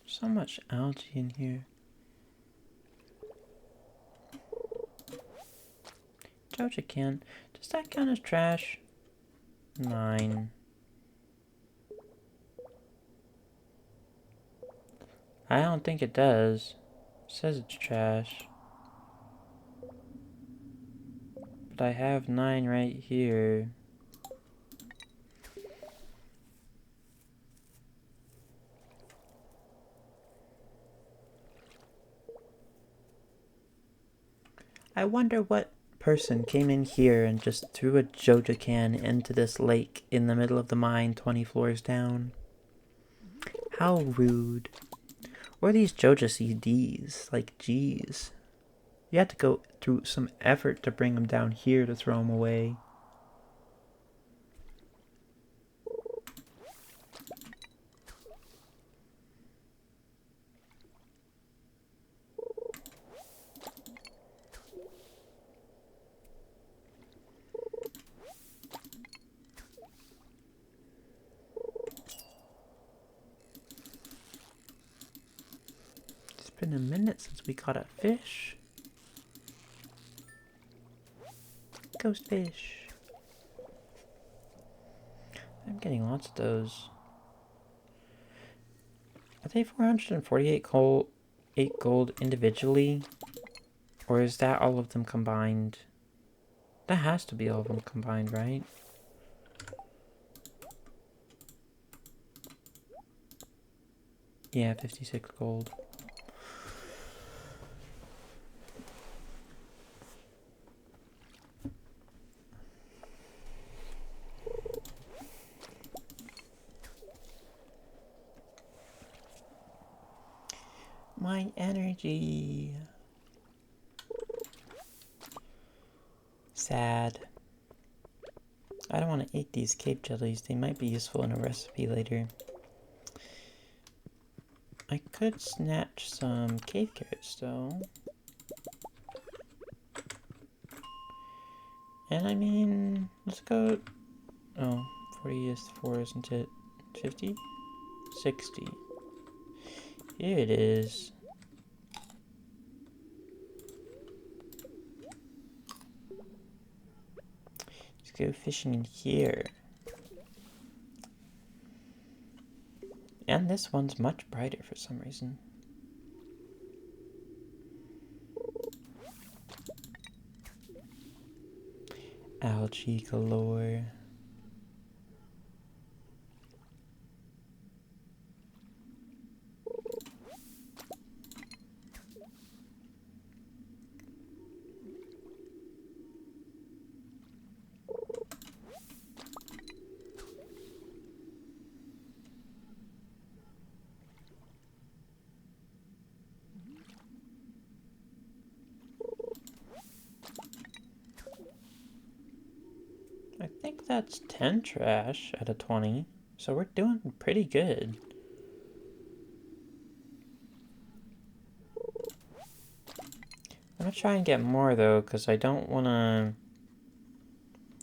So much algae in here. Joja can. Does that count as trash? 9. I don't think it does. It says it's trash. But I have 9 right here. I wonder what person came in here and just threw a Joja can into this lake in the middle of the mine 20 floors down. How rude. Or these Joja CDs. Like, geez. You had to go through some effort to bring them down here to throw them away. It's been a minute since we caught a fish. Ghost fish. I'm getting lots of those. Are they 448 gold, 8 gold individually? Or is that all of them combined? That has to be all of them combined, right? Yeah, 56 gold. My energy. Sad. I don't want to eat these cave jellies. They might be useful in a recipe later. I could snatch some cave carrots though. And I mean, let's go. Oh, 40 is 4, isn't it? 50? 60. Here it is. Let's go fishing in here. And this one's much brighter for some reason. Algae galore. I think that's 10 trash out of 20, so we're doing pretty good. I'm gonna try and get more though, because I don't want to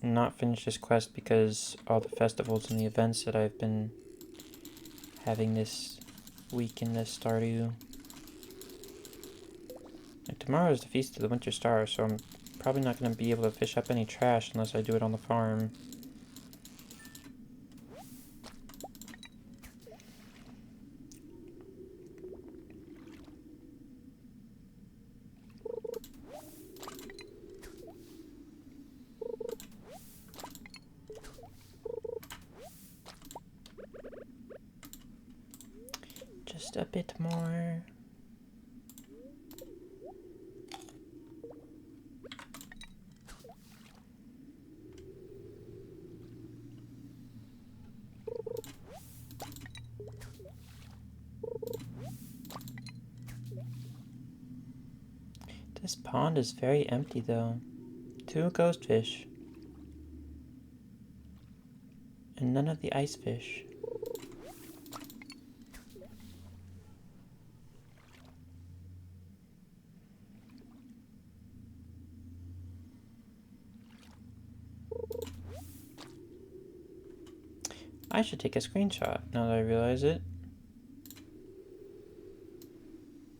not finish this quest because all the festivals and the events that I've been having this week in this Stardew. And tomorrow is the Feast of the Winter Star, so I'm probably not going to be able to fish up any trash unless I do it on the farm. Just a bit more. This pond is very empty though. 2 ghost fish. And none of the ice fish. I should take a screenshot now that I realize it.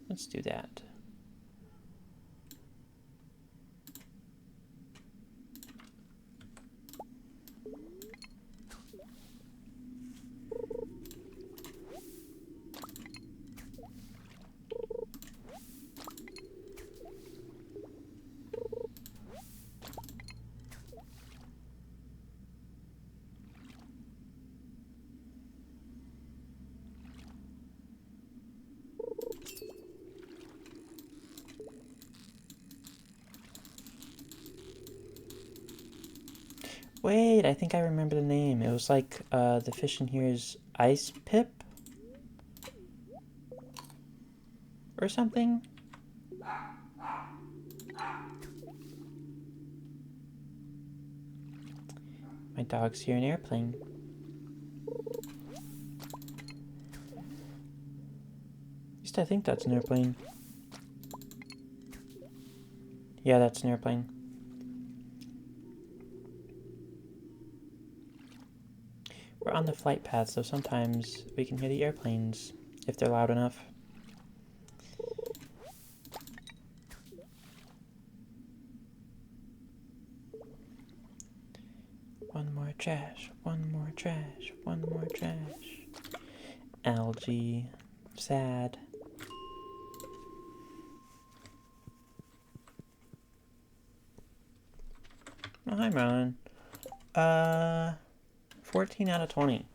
Let's do that. Wait, I think I remember the name. It was like, the fish in here is ice pip? Or something? My dog's here in an airplane. At least I think that's an airplane. Yeah, that's an airplane. We're on the flight path, so sometimes we can hear the airplanes if they're loud enough. One more trash, one more trash, one more trash. Algae. Sad. Oh, hi, Marlon. 14 out of 20.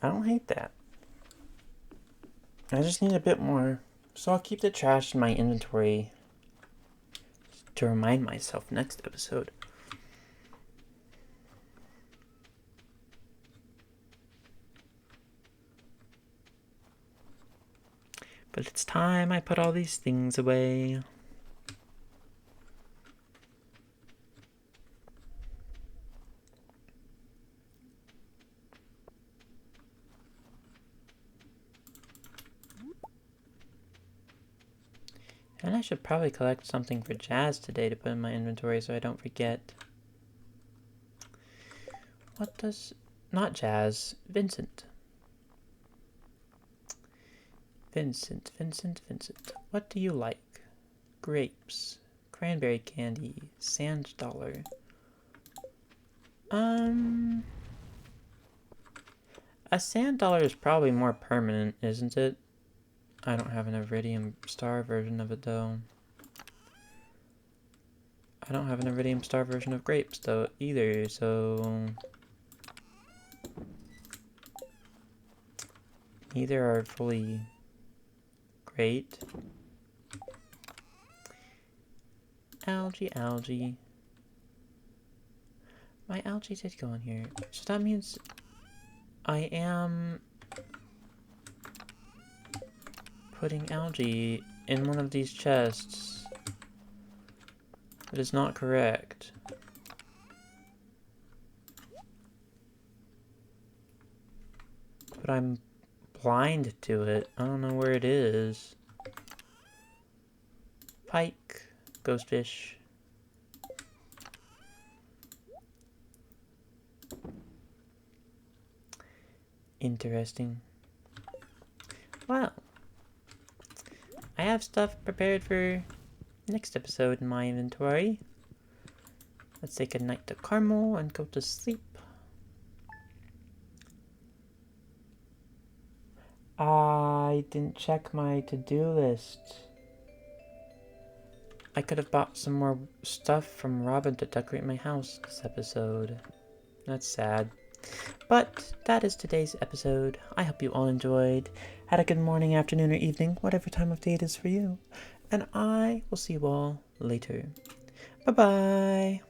I don't hate that. I just need a bit more. So I'll keep the trash in my inventory to remind myself next episode. But it's time I put all these things away. And I should probably collect something for Jazz today to put in my inventory so I don't forget. What does... Not Jazz. Vincent. Vincent. What do you like? Grapes. Cranberry candy. Sand dollar. A sand dollar is probably more permanent, isn't it? I don't have an iridium star version of it, though. I don't have an iridium star version of grapes, though, either, so... Neither are fully great. Algae. My algae did go in here. So that means I am putting algae in one of these chests. That is not correct. But I'm blind to it. I don't know where it is. Pike. Ghostfish. Interesting. Well, I have stuff prepared for next episode in my inventory. Let's say goodnight to Carmel and go to sleep. I didn't check my to-do list. I could have bought some more stuff from Robin to decorate my house this episode. That's sad. But that is today's episode. I hope you all enjoyed. Had a good morning, afternoon, or evening, whatever time of day it is for you. And I will see you all later. Bye-bye.